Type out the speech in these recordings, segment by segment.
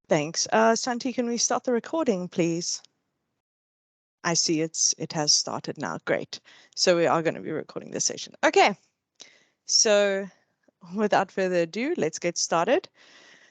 Thanks. Santi, can we start the recording, please? I see it has started now. Great. So we are going to be recording this session. Okay. So without further ado, let's get started.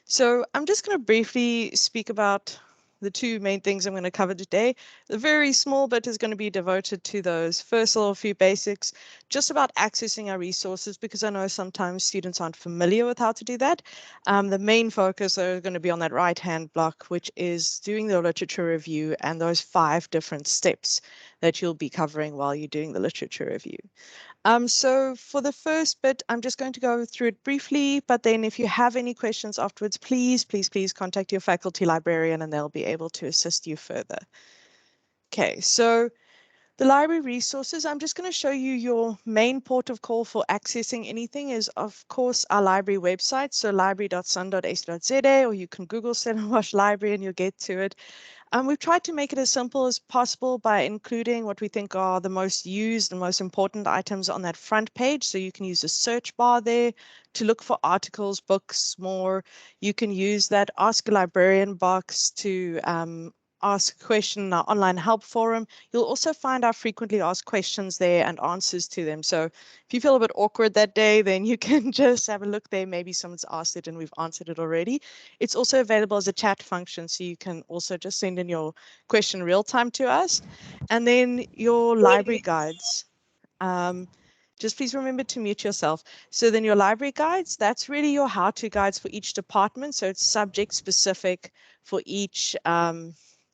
So I'm just going to briefly speak about the two main things I'm going to cover today. The very small bit is going to be devoted to those first little few basics, just about accessing our resources, because I know sometimes students aren't familiar with how to do that. The main focus are going to be on that right-hand block, which is doing the literature review and those 5 different steps that you'll be covering while you're doing the literature review. So for the first bit, I'm just going to go through it briefly, but then if you have any questions afterwards, please contact your faculty librarian and they'll be able to assist you further. Okay, so the library resources, I'm just going to show you your main port of call for accessing anything is, of course, our library website, so library.sun.ac.za, or you can Google Stellenbosch Library and you'll get to it. We've tried to make it as simple as possible by including what we think are the most used and most important items on that front page. So you can use a search bar there to look for articles, books, more. You can use that Ask a Librarian box to ask a question in our online help forum. You'll also find our frequently asked questions there and answers to them. So if you feel a bit awkward that day, then you can just have a look there. Maybe someone's asked it and we've answered it already. It's also available as a chat function, so you can also just send in your question real time to us. And then your library guides. Just please remember to mute yourself. So then your library guides, that's really your how-to guides for each department. So it's subject specific for each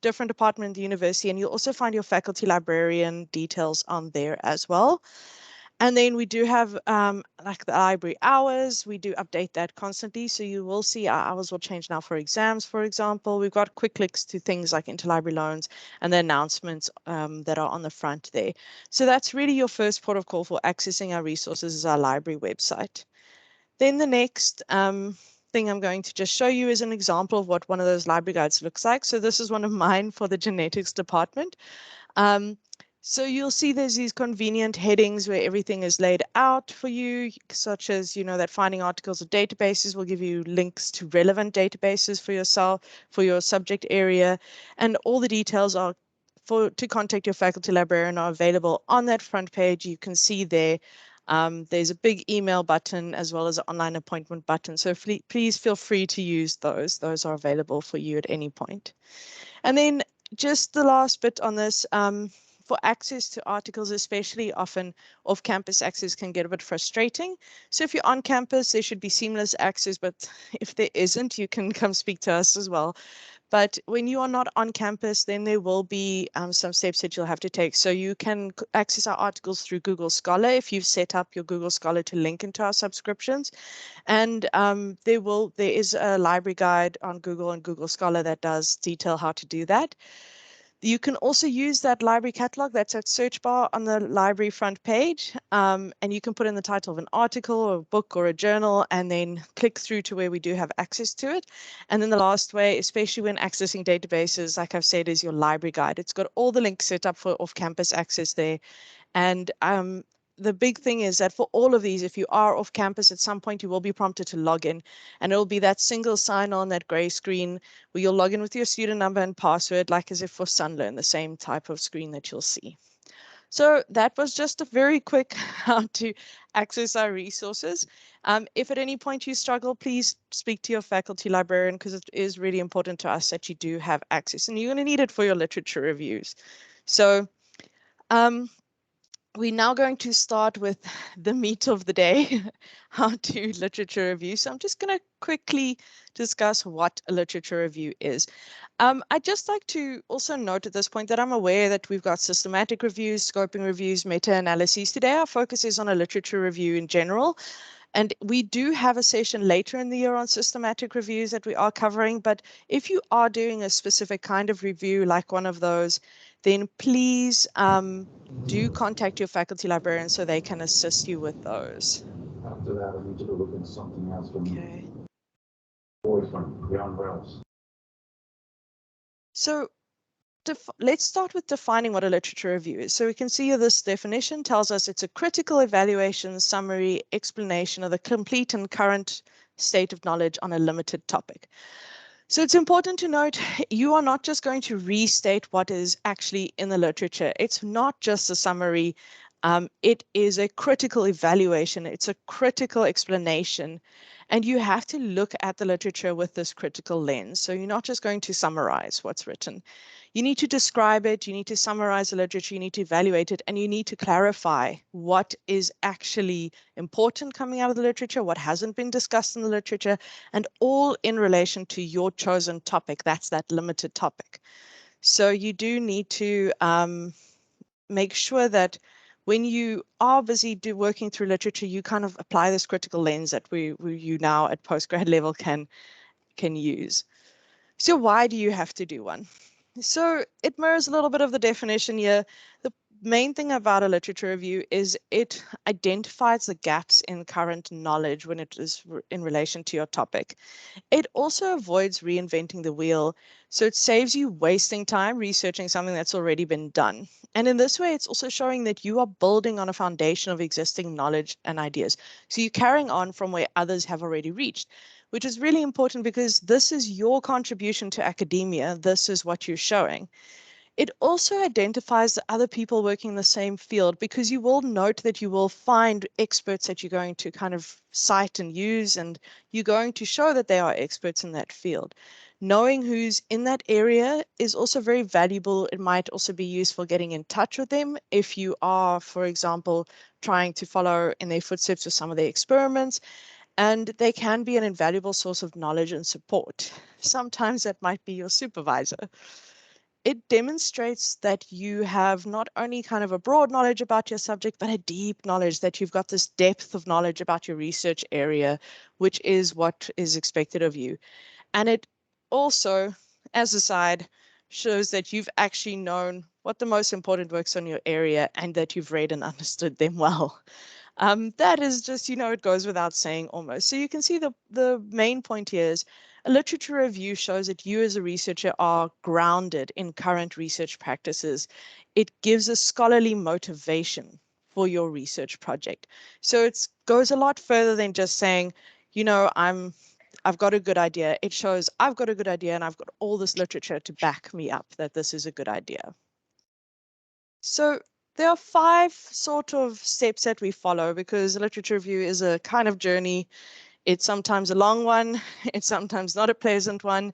different department in the university. And you'll also find your faculty librarian details on there as well. And then we do have like the library hours. We do update that constantly. So you will see our hours will change now for exams, for example. We've got quick links to things like interlibrary loans and the announcements that are on the front there. So that's really your first port of call for accessing our resources is our library website. Then the next thing I'm going to just show you is an example of what one of those library guides looks like. So this is one of mine for the genetics department. So you'll see there's these convenient headings where everything is laid out for you, such as, that finding articles or databases will give you links to relevant databases for yourself, for your subject area, and all the details are to contact your faculty librarian are available on that front page. You can see there. There's a big email button as well as an online appointment button. So please feel free to use those. Those are available for you at any point. And then just the last bit on this, for access to articles, especially often off-campus access can get a bit frustrating. So if you're on campus, there should be seamless access, but if there isn't, you can come speak to us as well. But when you are not on campus, then there will be some steps that you'll have to take. So you can access our articles through Google Scholar if you've set up your Google Scholar to link into our subscriptions. And there is a library guide on Google and Google Scholar that does detail how to do that. You can also use that library catalog that's at search bar on the library front page, and you can put in the title of an article or a book or a journal and then click through to where we do have access to it. And then the last way, especially when accessing databases, like I've said, is your library guide. It's got all the links set up for off-campus access there. And the big thing is that for all of these, if you are off campus at some point, you will be prompted to log in, and it will be that single sign on that gray screen where you'll log in with your student number and password, like as if for Sunlearn, the same type of screen that you'll see. So that was just a very quick how to access our resources. If at any point you struggle, please speak to your faculty librarian, because it is really important to us that you do have access, and you're going to need it for your literature reviews. So we're now going to start with the meat of the day, how to literature review. So I'm just going to quickly discuss what a literature review is. I'd just like to also note at this point that I'm aware that we've got systematic reviews, scoping reviews, meta-analyses. Today our focus is on a literature review in general. And we do have a session later in the year on systematic reviews that we are covering. But if you are doing a specific kind of review, like one of those, then please do contact your faculty librarian so they can assist you with those. After that, I need you to look into something else for me. Okay. Boyfriend, beyond rails. So let's start with defining what a literature review is. So we can see here this definition tells us it's a critical evaluation, summary, explanation of the complete and current state of knowledge on a limited topic. So it's important to note, you are not just going to restate what is actually in the literature. It's not just a summary. It is a critical evaluation. It's a critical explanation. And you have to look at the literature with this critical lens. So you're not just going to summarize what's written. You need to describe it, you need to summarize the literature, you need to evaluate it, and you need to clarify what is actually important coming out of the literature, what hasn't been discussed in the literature, and all in relation to your chosen topic. That's that limited topic. So you do need to make sure that when you are busy working through literature, you kind of apply this critical lens that you now at postgrad level can use. So why do you have to do one? So it mirrors a little bit of the definition here. The main thing about a literature review is it identifies the gaps in current knowledge when it is in relation to your topic. It also avoids reinventing the wheel, so it saves you wasting time researching something that's already been done. And in this way, it's also showing that you are building on a foundation of existing knowledge and ideas. So you're carrying on from where others have already reached, which is really important because this is your contribution to academia. This is what you're showing. It also identifies the other people working in the same field, because you will note that you will find experts that you're going to kind of cite and use, and you're going to show that they are experts in that field. Knowing who's in that area is also very valuable. It might also be useful getting in touch with them if you are, for example, trying to follow in their footsteps with some of their experiments, and they can be an invaluable source of knowledge and support. Sometimes that might be your supervisor. It demonstrates that you have not only kind of a broad knowledge about your subject, but a deep knowledge, that you've got this depth of knowledge about your research area, which is what is expected of you. And it also, as a side, shows that you've actually known what the most important works on your area and that you've read and understood them well. That is just, it goes without saying almost. So you can see the main point here is a literature review shows that you as a researcher are grounded in current research practices. It gives a scholarly motivation for your research project. So it goes a lot further than just saying, I've got a good idea. It shows I've got a good idea and I've got all this literature to back me up that this is a good idea. So there are 5 sort of steps that we follow, because a literature review is a kind of journey. It's sometimes a long one, it's sometimes not a pleasant one.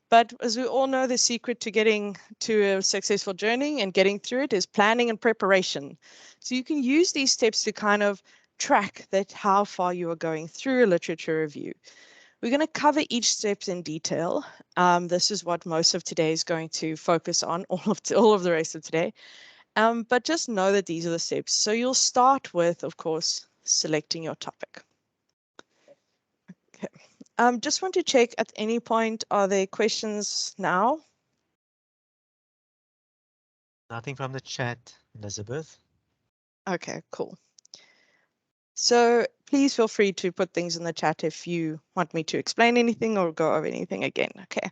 But as we all know, the secret to getting to a successful journey and getting through it is planning and preparation. So you can use these steps to kind of track that how far you are going through a literature review. We're going to cover each steps in detail. This is what most of today is going to focus on, all of the rest of today. But just know that these are the steps. So you'll start with, of course, selecting your topic. Okay. Just want to check at any point, are there questions now? Nothing from the chat, Elizabeth. Okay, cool. So please feel free to put things in the chat if you want me to explain anything or go over anything again. Okay.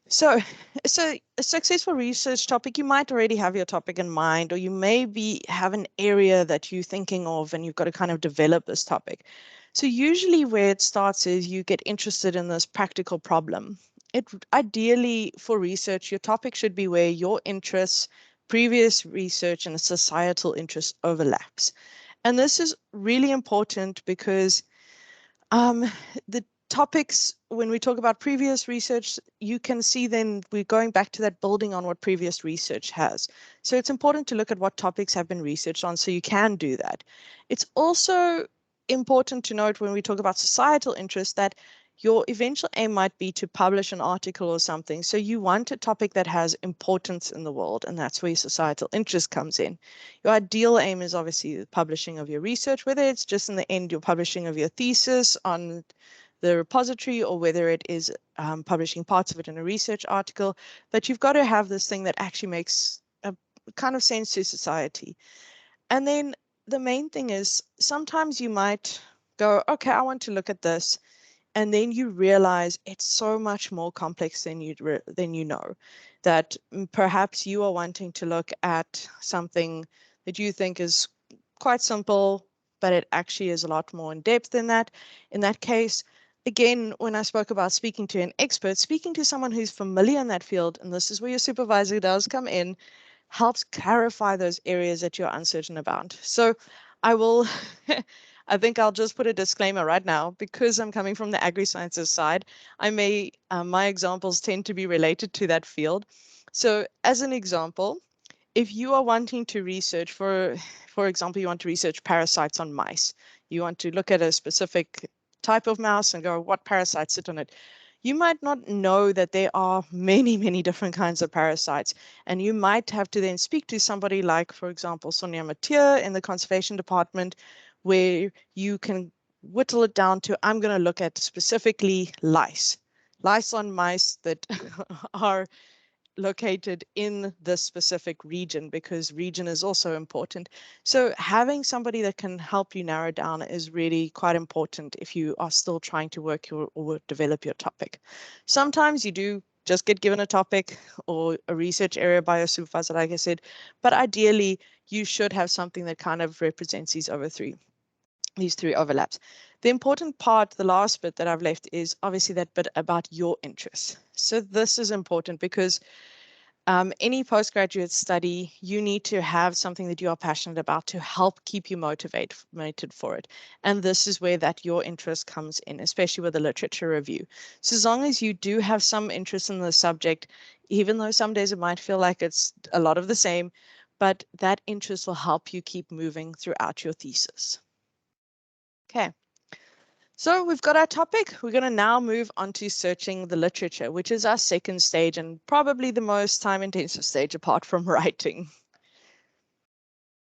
So a successful research topic, you might already have your topic in mind, or you maybe have an area that you're thinking of and you've got to kind of develop this topic. So usually where it starts is you get interested in this practical problem. Ideally for research, your topic should be where your interests, previous research, and societal interest overlaps. And this is really important because the topics, when we talk about previous research, you can see then we're going back to that building on what previous research has. So it's important to look at what topics have been researched on so you can do that. It's also important to note when we talk about societal interest that your eventual aim might be to publish an article or something. So you want a topic that has importance in the world, and that's where societal interest comes in. Your ideal aim is obviously the publishing of your research, whether it's just in the end your publishing of your thesis on the repository, or whether it is publishing parts of it in a research article. But you've got to have this thing that actually makes a kind of sense to society. And then the main thing is sometimes you might go, okay, I want to look at this. And then you realize it's so much more complex than you know, that perhaps you are wanting to look at something that you think is quite simple, but it actually is a lot more in depth than that. In that case, again, when I spoke about speaking to an expert, speaking to someone who's familiar in that field, and this is where your supervisor does come in, helps clarify those areas that you're uncertain about. So I will, I think I'll just put a disclaimer right now, because I'm coming from the agri-sciences side, my examples tend to be related to that field. So as an example, if you are wanting to research, for example, you want to research parasites on mice, you want to look at a specific type of mouse and go, what parasites sit on it? You might not know that there are many, many different kinds of parasites, and you might have to then speak to somebody like, for example, Sonia Mathieu in the conservation department, where you can whittle it down to, I'm going to look at specifically lice on mice that are located in this specific region, because region is also important. So having somebody that can help you narrow down is really quite important if you are still trying to work or develop your topic. Sometimes you do just get given a topic or a research area by a supervisor, like I said, but ideally you should have something that kind of represents these three overlaps. The important part, the last bit that I've left, is obviously that bit about your interests. So this is important because any postgraduate study, you need to have something that you are passionate about to help keep you motivated for it. And this is where that your interest comes in, especially with the literature review. So as long as you do have some interest in the subject, even though some days it might feel like it's a lot of the same, but that interest will help you keep moving throughout your thesis. Okay. So we've got our topic. We're going to now move on to searching the literature, which is our second stage and probably the most time-intensive stage apart from writing.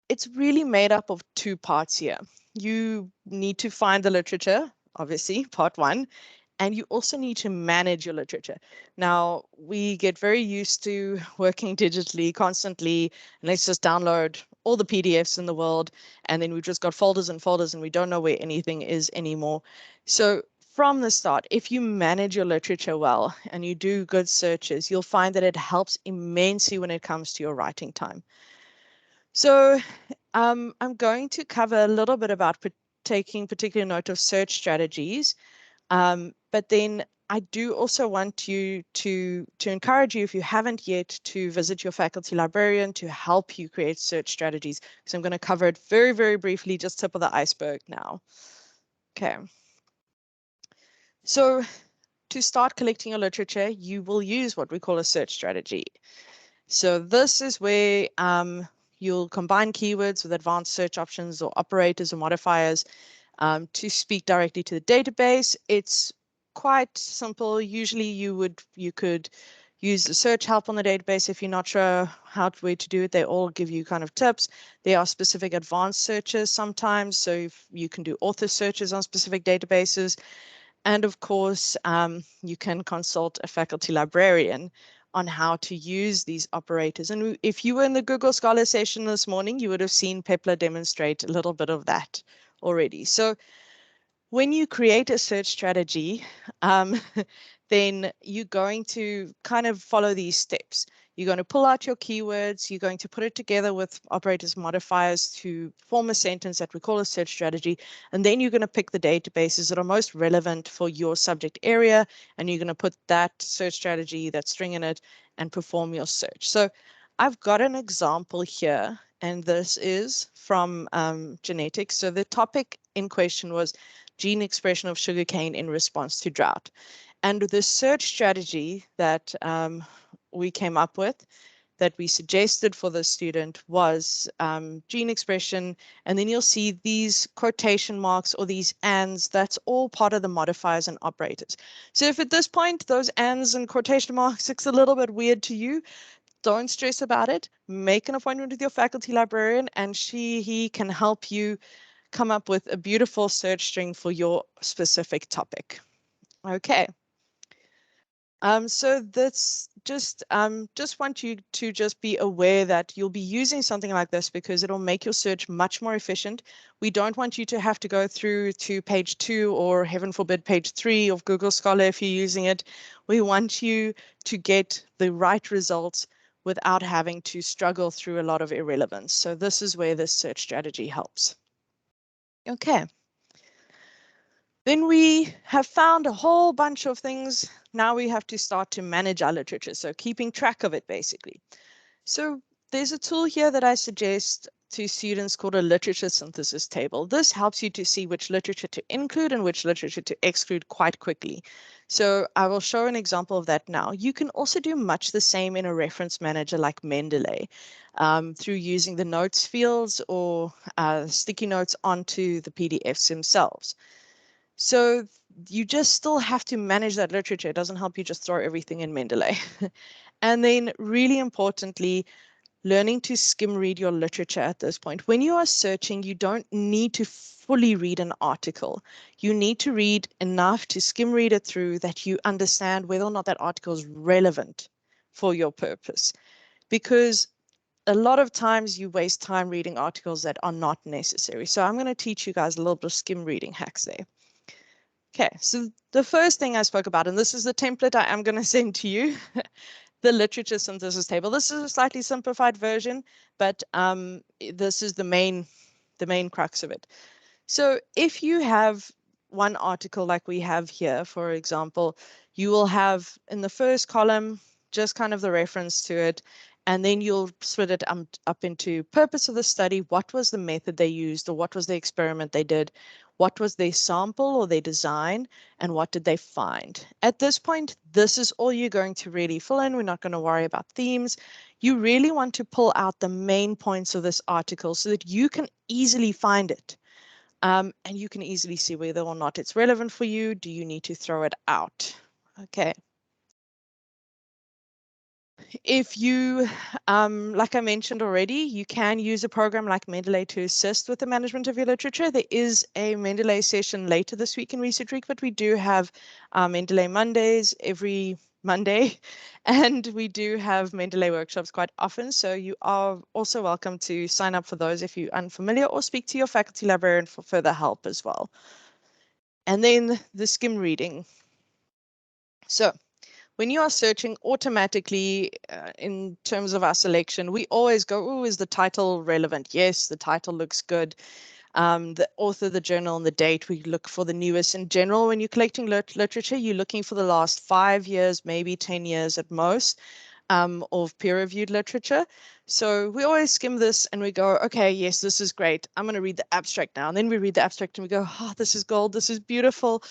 It's really made up of two parts here. You need to find the literature, obviously, part one, and you also need to manage your literature. Now, we get very used to working digitally constantly, and let's just download all the PDFs in the world, and then we've just got folders and folders, and we don't know where anything is anymore. So from the start, if you manage your literature well and you do good searches, you'll find that it helps immensely when it comes to your writing time. So I'm going to cover a little bit about taking particular note of search strategies. But then I do also want you to encourage you, if you haven't yet, to visit your faculty librarian to help you create search strategies. So I'm going to cover it very, very briefly, just tip of the iceberg now. Okay. So to start collecting your literature, you will use what we call a search strategy. So this is where you'll combine keywords with advanced search options or operators or modifiers to speak directly to the database. It's quite simple. Usually you could use the search help on the database if you're not sure where to do it. They all give you kind of tips. There are specific advanced searches sometimes, so if you can do author searches on specific databases. And of course, you can consult a faculty librarian on how to use these operators. And if you were in the Google Scholar session this morning, you would have seen Pepler demonstrate a little bit of that already. So when you create a search strategy, then you're going to kind of follow these steps. You're going to pull out your keywords, you're going to put it together with operators modifiers to form a sentence that we call a search strategy, and then you're going to pick the databases that are most relevant for your subject area, and you're going to put that search strategy, that string in it, and perform your search. So I've got an example here, and this is from genetics. So the topic in question was gene expression of sugarcane in response to drought. And the search strategy that we came up with, that we suggested for the student, was gene expression. And then you'll see these quotation marks or these ands. That's all part of the modifiers and operators. So if at this point those ands and quotation marks looks a little bit weird to you, don't stress about it. Make an appointment with your faculty librarian, and he can help you come up with a beautiful search string for your specific topic. Okay. So that's just want you to just be aware that you'll be using something like this because it'll make your search much more efficient. We don't want you to have to go through to page 2 or, heaven forbid, page 3 of Google Scholar if you're using it. We want you to get the right results without having to struggle through a lot of irrelevance. So this is where this search strategy helps. Okay. Then we have found a whole bunch of things. Now we have to start to manage our literature. So keeping track of it, basically. So there's a tool here that I suggest to students called a literature synthesis table. This helps you to see which literature to include and which literature to exclude quite quickly. So I will show an example of that now. You can also do much the same in a reference manager like Mendeley through using the notes fields or sticky notes onto the PDFs themselves. So you just still have to manage that literature. It doesn't help you just throw everything in Mendeley. And then really importantly, learning to skim read your literature at this point. When you are searching, you don't need to fully read an article. You need to read enough to skim read it through that you understand whether or not that article is relevant for your purpose. Because a lot of times you waste time reading articles that are not necessary. So I'm going to teach you guys a little bit of skim reading hacks there. Okay, so the first thing I spoke about, and this is the template I am going to send to you, the literature synthesis table. This is a slightly simplified version, but this is the main crux of it. So if you have one article like we have here, for example, you will have in the first column just kind of the reference to it, and then you'll split it up into purpose of the study, what was the method they used, or what was the experiment they did, what was their sample or their design, and what did they find. At this point, this is all you're going to really fill in. We're not going to worry about themes. You really want to pull out the main points of this article so that you can easily find it. And you can easily see whether or not it's relevant for you. Do you need to throw it out? Okay. If you, like I mentioned already, you can use a program like Mendeley to assist with the management of your literature. There is a Mendeley session later this week in Research Week, but we do have Mendeley Mondays every Monday, and we do have Mendeley workshops quite often. So you are also welcome to sign up for those if you're unfamiliar, or speak to your faculty librarian for further help as well. And then the skim reading. So when you are searching automatically in terms of our selection, we always go, oh, is the title relevant? Yes, the title looks good. The author, the journal, and the date, we look for the newest. In general, when you're collecting literature, you're looking for the last 5 years, maybe 10 years at most, of peer-reviewed literature. So we always skim this and we go, okay, yes, this is great. I'm going to read the abstract now. And then we read the abstract and we go, oh, this is gold. This is beautiful.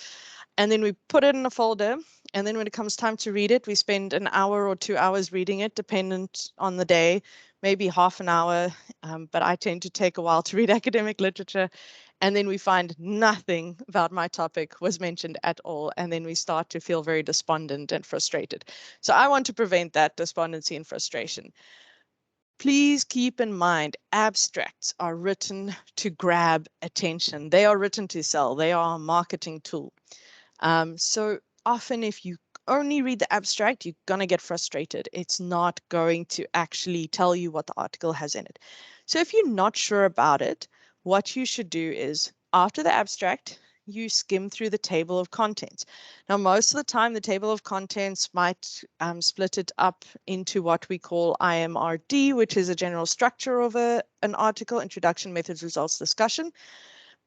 And then we put it in a folder. And then when it comes time to read it, we spend an hour or 2 hours reading it, dependent on the day, maybe half an hour. But I tend to take a while to read academic literature. And then we find nothing about my topic was mentioned at all. And then we start to feel very despondent and frustrated. So I want to prevent that despondency and frustration. Please keep in mind, abstracts are written to grab attention. They are written to sell. They are a marketing tool. So often if you only read the abstract, you're going to get frustrated. It's not going to actually tell you what the article has in it. So if you're not sure about it, what you should do is after the abstract, you skim through the table of contents. Now, most of the time, the table of contents might split it up into what we call IMRD, which is a general structure of an article, introduction, methods, results, discussion.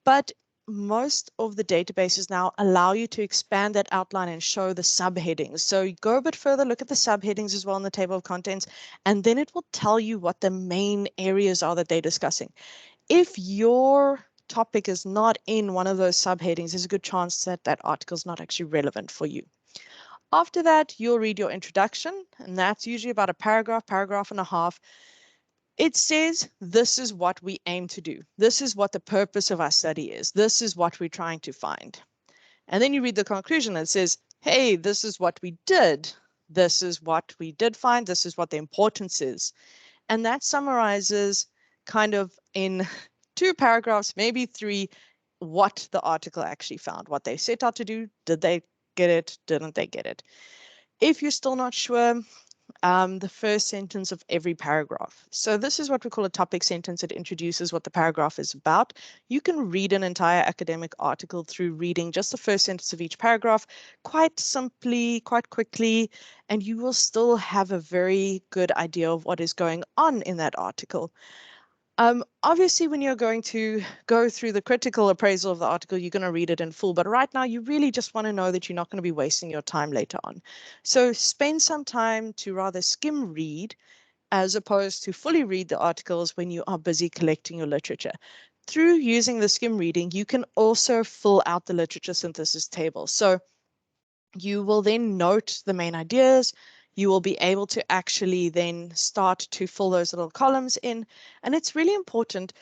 But most of the databases now allow you to expand that outline and show the subheadings. So you go a bit further, look at the subheadings as well in the table of contents, and then it will tell you what the main areas are that they're discussing. If your topic is not in one of those subheadings, there's a good chance that that article is not actually relevant for you. After that, you'll read your introduction, and that's usually about a paragraph and a half. It says, this is what we aim to do. This is what the purpose of our study is. This is what we're trying to find. And then you read the conclusion and it says, hey, this is what we did. This is what we did find. This is what the importance is. And that summarizes kind of in 2 paragraphs, maybe 3, what the article actually found, what they set out to do. Did they get it? Didn't they get it? If you're still not sure, the first sentence of every paragraph. So this is what we call a topic sentence. It introduces what the paragraph is about. You can read an entire academic article through reading just the first sentence of each paragraph quite simply, quite quickly, and you will still have a very good idea of what is going on in that article. Obviously, when you're going to go through the critical appraisal of the article, you're going to read it in full. But right now, you really just want to know that you're not going to be wasting your time later on. So spend some time to rather skim read as opposed to fully read the articles when you are busy collecting your literature. Through using the skim reading, you can also fill out the literature synthesis table. So you will then note the main ideas. You will be able to actually then start to fill those little columns in. And it's really important.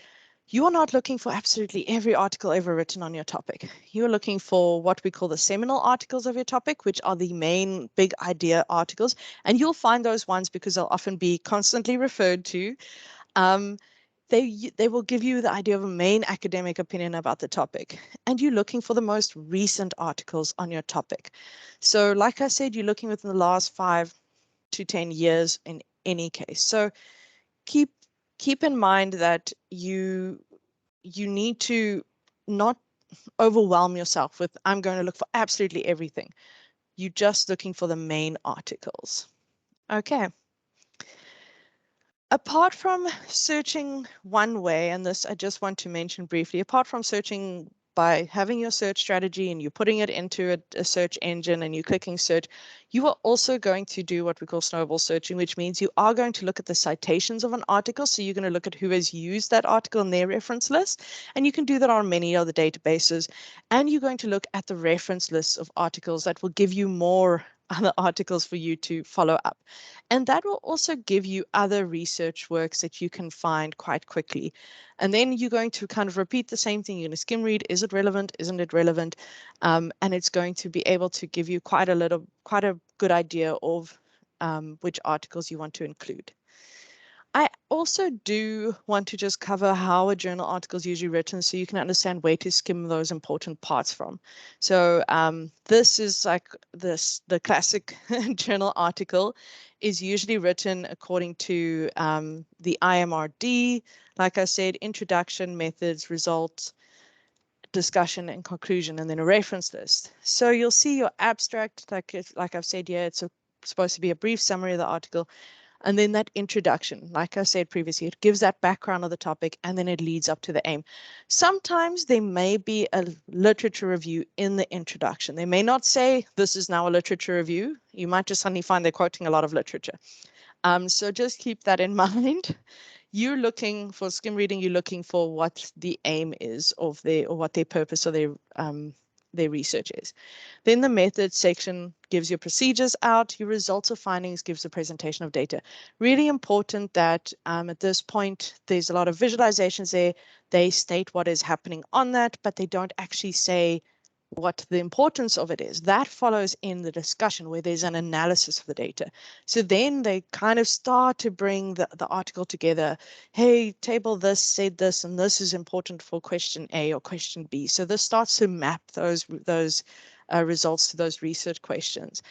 You are not looking for absolutely every article ever written on your topic. You're looking for what we call the seminal articles of your topic, which are the main big idea articles. And you'll find those ones because they'll often be constantly referred to. They will give you the idea of a main academic opinion about the topic. And you're looking for the most recent articles on your topic. So like I said, you're looking within the last 5 to 10 years in any case. So keep in mind that you need to not overwhelm yourself with, I'm going to look for absolutely everything. You're just looking for the main articles. Okay. Apart from searching one way, and this I just want to mention briefly, apart from searching by having your search strategy and you're putting it into a search engine and you're clicking search, you are also going to do what we call snowball searching, which means you are going to look at the citations of an article. So you're going to look at who has used that article in their reference list, and you can do that on many other databases. And you're going to look at the reference lists of articles that will give you more other articles for you to follow up. And that will also give you other research works that you can find quite quickly. And then you're going to kind of repeat the same thing. You're going to skim read. Is it relevant? Isn't it relevant? And it's going to be able to give you quite a good idea of which articles you want to include. I also do want to just cover how a journal article is usually written so you can understand where to skim those important parts from. So this is like the classic journal article is usually written according to the IMRD. Like I said, introduction, methods, results, discussion, and conclusion, and then a reference list. So you'll see your abstract, like I've said here, it's supposed to be a brief summary of the article. And then that introduction, like I said previously, it gives that background of the topic and then it leads up to the aim. Sometimes there may be a literature review in the introduction. They may not say this is now a literature review. You might just suddenly find they're quoting a lot of literature. So just keep that in mind. You're looking for skim reading, you're looking for what the aim is of or what their purpose of their research is. Then the methods section gives your procedures out, your results of findings gives a presentation of data. Really important that at this point, there's a lot of visualizations there. They state what is happening on that, but they don't actually say what the importance of it is. That follows in the discussion where there's an analysis of the data. So then they kind of start to bring the article together. Hey, table this said this, and this is important for question A or question B. So this starts to map those results to those research questions.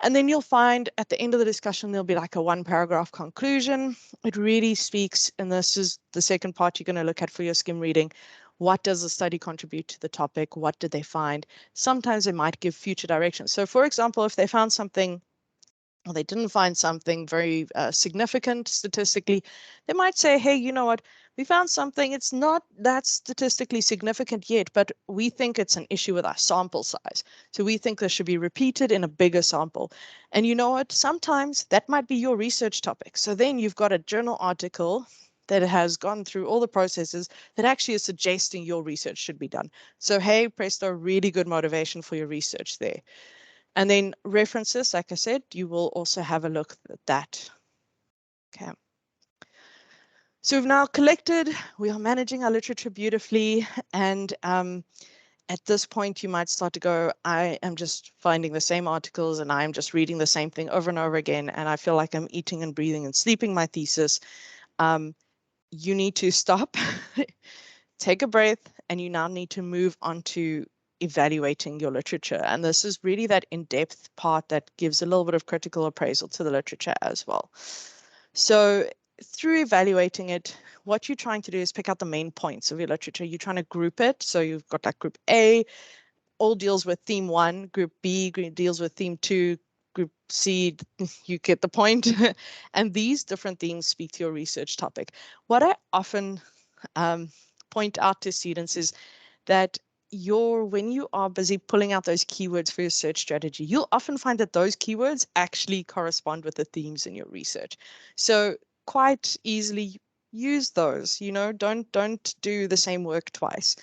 And then you'll find at the end of the discussion, there'll be like a 1-paragraph conclusion. It really speaks, and this is the second part you're going to look at for your skim reading. What does the study contribute to the topic? What did they find? Sometimes they might give future directions. So for example, if they found something or they didn't find something very significant statistically, they might say, hey, you know what, we found something, it's not that statistically significant yet, but we think it's an issue with our sample size. So we think this should be repeated in a bigger sample. And you know what, sometimes that might be your research topic. So then you've got a journal article that has gone through all the processes that actually is suggesting your research should be done. So hey, presto, really good motivation for your research there. And then references, like I said, you will also have a look at that. Okay. So we've now collected, we are managing our literature beautifully. And at this point, you might start to go, I am just finding the same articles and I'm just reading the same thing over and over again. And I feel like I'm eating and breathing and sleeping my thesis. You need to stop, take a breath, and you now need to move on to evaluating your literature. And this is really that in-depth part that gives a little bit of critical appraisal to the literature as well. So through evaluating it, what you're trying to do is pick out the main points of your literature. You're trying to group it. So you've got like group A, all deals with theme 1, group B deals with theme 2, group C, you get the point. And these different things speak to your research topic. What I often point out to students is that when you are busy pulling out those keywords for your search strategy, you'll often find that those keywords actually correspond with the themes in your research. So quite easily use those, don't do the same work twice.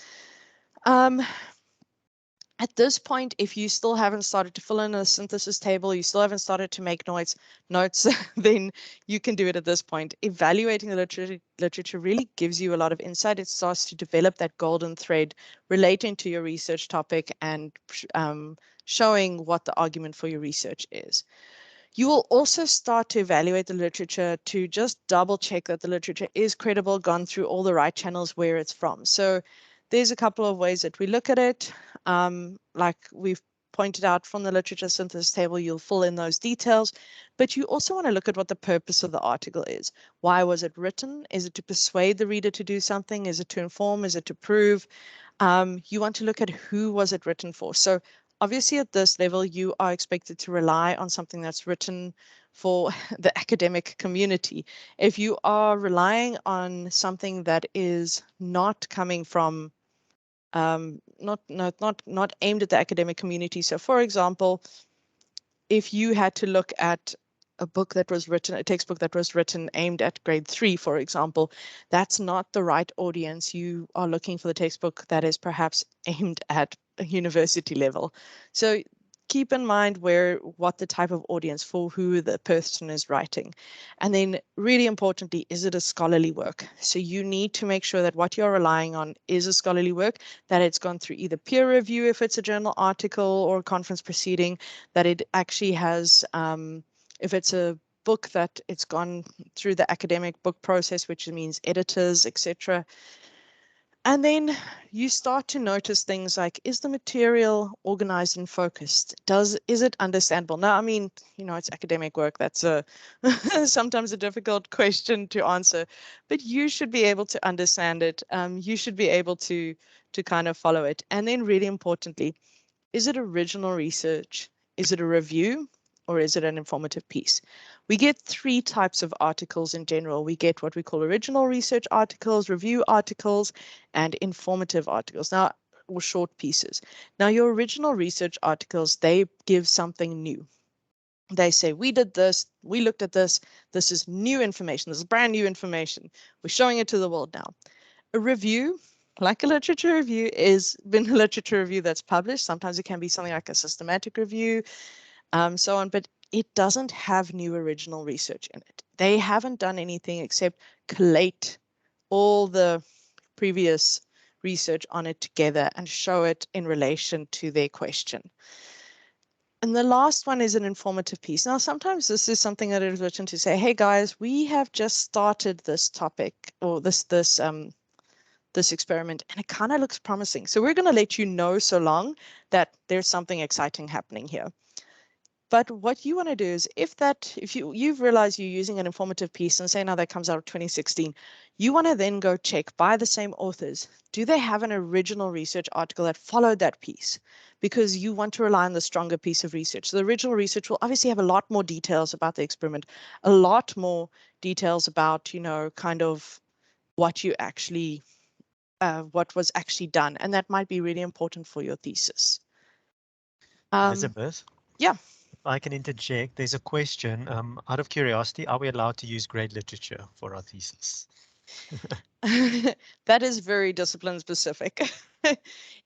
At this point, if you still haven't started to fill in a synthesis table, you still haven't started to make notes, then you can do it at this point. Evaluating the literature really gives you a lot of insight. It starts to develop that golden thread relating to your research topic and showing what the argument for your research is. You will also start to evaluate the literature to just double check that the literature is credible, gone through all the right channels where it's from. So there's a couple of ways that we look at it. Like we've pointed out from the literature synthesis table, you'll fill in those details, but you also want to look at what the purpose of the article is. Why was it written? Is it to persuade the reader to do something? Is it to inform? Is it to prove? You want to look at who was it written for. So obviously at this level, you are expected to rely on something that's written for the academic community. If you are relying on something that is not coming from not aimed at the academic community. So for example, if you had to look at a book that was written, a textbook that was written aimed at grade 3, for example, that's not the right audience. You are looking for the textbook that is perhaps aimed at a university level. So keep in mind what the type of audience for who the person is writing. And then really importantly, is it a scholarly work? So you need to make sure that what you're relying on is a scholarly work, that it's gone through either peer review if it's a journal article or a conference proceeding, that it actually has, if it's a book, that it's gone through the academic book process, which means editors, etc. And then you start to notice things like, is the material organized and focused? Is it understandable? Now, I mean, it's academic work. That's sometimes a difficult question to answer, but you should be able to understand it. You should be able to kind of follow it. And then really importantly, is it original research? Is it a review? Or is it an informative piece? We get 3 types of articles in general. We get what we call original research articles, review articles, and informative articles, or short pieces. Now, your original research articles, they give something new. They say, we did this, we looked at this, this is new information, this is brand new information. We're showing it to the world now. A review, like a literature review, is been a literature review that's published. Sometimes it can be something like a systematic review, so on, but it doesn't have new original research in it. They haven't done anything except collate all the previous research on it together and show it in relation to their question. And the last one is an informative piece. Now, sometimes this is something that is written to say, hey guys, we have just started this topic or this experiment, and it kind of looks promising. So we're going to let you know so long that there's something exciting happening here. But what you want to do is, if you've realized you're using an informative piece and say now that comes out of 2016, you want to then go check by the same authors. Do they have an original research article that followed that piece? Because you want to rely on the stronger piece of research. So the original research will obviously have a lot more details about the experiment, a lot more details about, kind of what you actually, what was actually done. And that might be really important for your thesis. Elizabeth? Yeah. If I can interject, there's a question. Out of curiosity, are we allowed to use grade literature for our thesis? That is very discipline specific.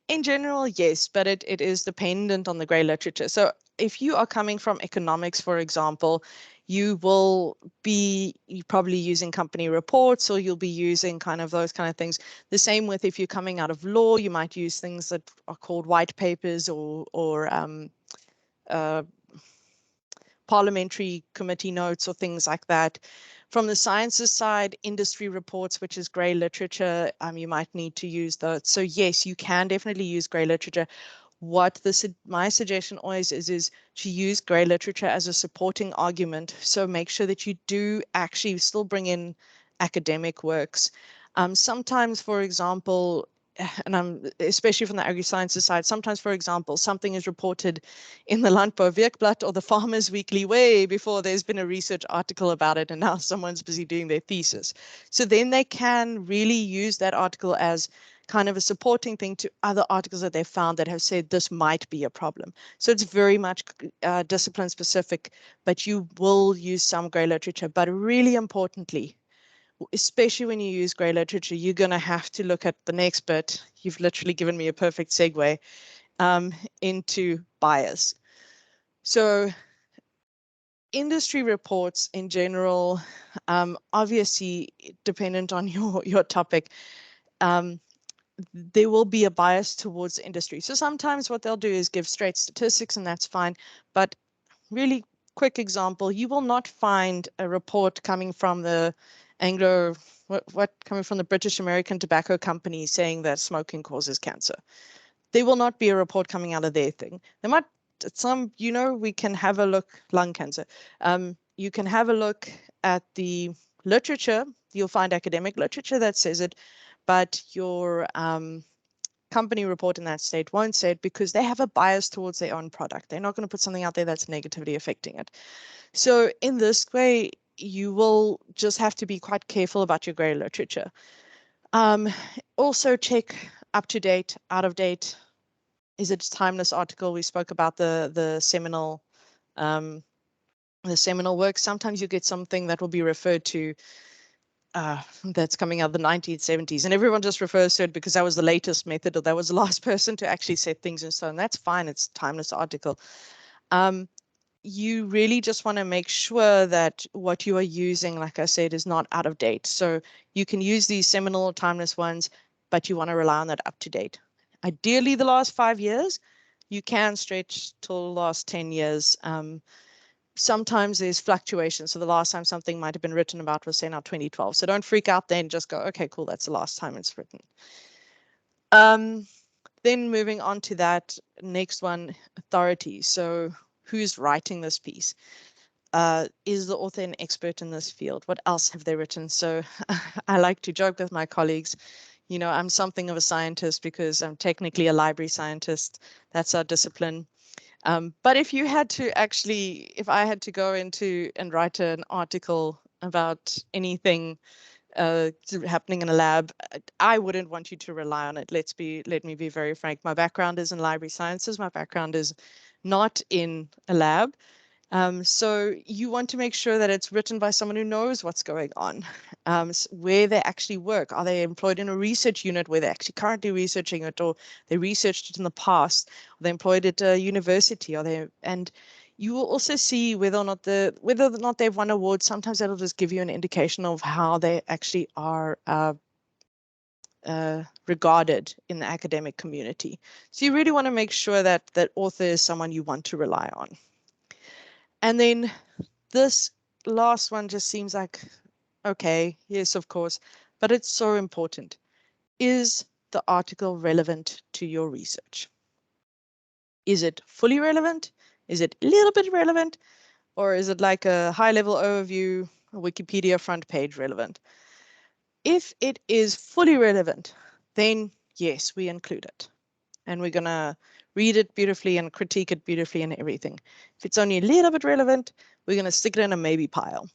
In general, yes, but it is dependent on the grade literature. So if you are coming from economics, for example, you will be probably using company reports, or you'll be using kind of those kind of things. The same with if you're coming out of law, you might use things that are called white papers or parliamentary committee notes or things like that. From the sciences side, industry reports, which is grey literature, you might need to use those. So yes, you can definitely use grey literature. My suggestion always is to use grey literature as a supporting argument. So make sure that you do actually still bring in academic works. Sometimes, for example, and I'm especially from the agri-sciences side, sometimes, for example, something is reported in the Landbouw Weekblad or the Farmers Weekly way before there's been a research article about it, and now someone's busy doing their thesis. So then they can really use that article as kind of a supporting thing to other articles that they found that have said this might be a problem. So it's very much discipline specific, but you will use some grey literature. But really importantly, especially when you use grey literature, you're going to have to look at the next bit. You've literally given me a perfect segue into bias. So industry reports in general, obviously dependent on your topic, there will be a bias towards industry. So sometimes what they'll do is give straight statistics, and that's fine. But really quick example, you will not find a report coming from the coming from the British American Tobacco Company saying that smoking causes cancer. There will not be a report coming out of their thing. There might some, we can have a look, lung cancer. You can have a look at the literature. You'll find academic literature that says it, but your company report in that state won't say it because they have a bias towards their own product. They're not going to put something out there that's negatively affecting it. So in this way, you will just have to be quite careful about your grey literature. Also check up to date, out of date. Is it a timeless article? We spoke about the seminal work. Sometimes you get something that will be referred to that's coming out of the 1970s, and everyone just refers to it because that was the latest method, or that was the last person to actually set things in stone. That's fine. It's a timeless article. You really just want to make sure that what you are using, like I said, is not out of date. So you can use these seminal or timeless ones, but you want to rely on that up to date. Ideally, the last 5 years. You can stretch till the last 10 years. Sometimes there's fluctuations. So the last time something might have been written about was, say, now 2012. So don't freak out then, just go, okay, cool, that's the last time it's written. Then moving on to that next one, authority. So who's writing this piece? Is the author an expert in this field? What else have they written? So I like to joke with my colleagues, I'm something of a scientist because I'm technically a library scientist. That's our discipline. But if you had to actually, if I had to go into and write an article about anything happening in a lab, I wouldn't want you to rely on it. Let me be very frank. My background is in library sciences. My background is not in a lab. So you want to make sure that it's written by someone who knows what's going on, where they actually work. Are they employed in a research unit where they're actually currently researching it, or they researched it in the past? Are they employed at a university? And you will also see whether or not they've won awards. Sometimes that'll just give you an indication of how they actually are regarded in the academic community. So you really want to make sure that that author is someone you want to rely on. And then this last one just seems like, okay, yes, of course, but it's so important. Is the article relevant to your research? Is it fully relevant? Is it a little bit relevant? Or is it like a high-level overview, a Wikipedia front page relevant? If it is fully relevant, then yes, we include it. And we're going to read it beautifully and critique it beautifully and everything. If it's only a little bit relevant, we're going to stick it in a maybe pile.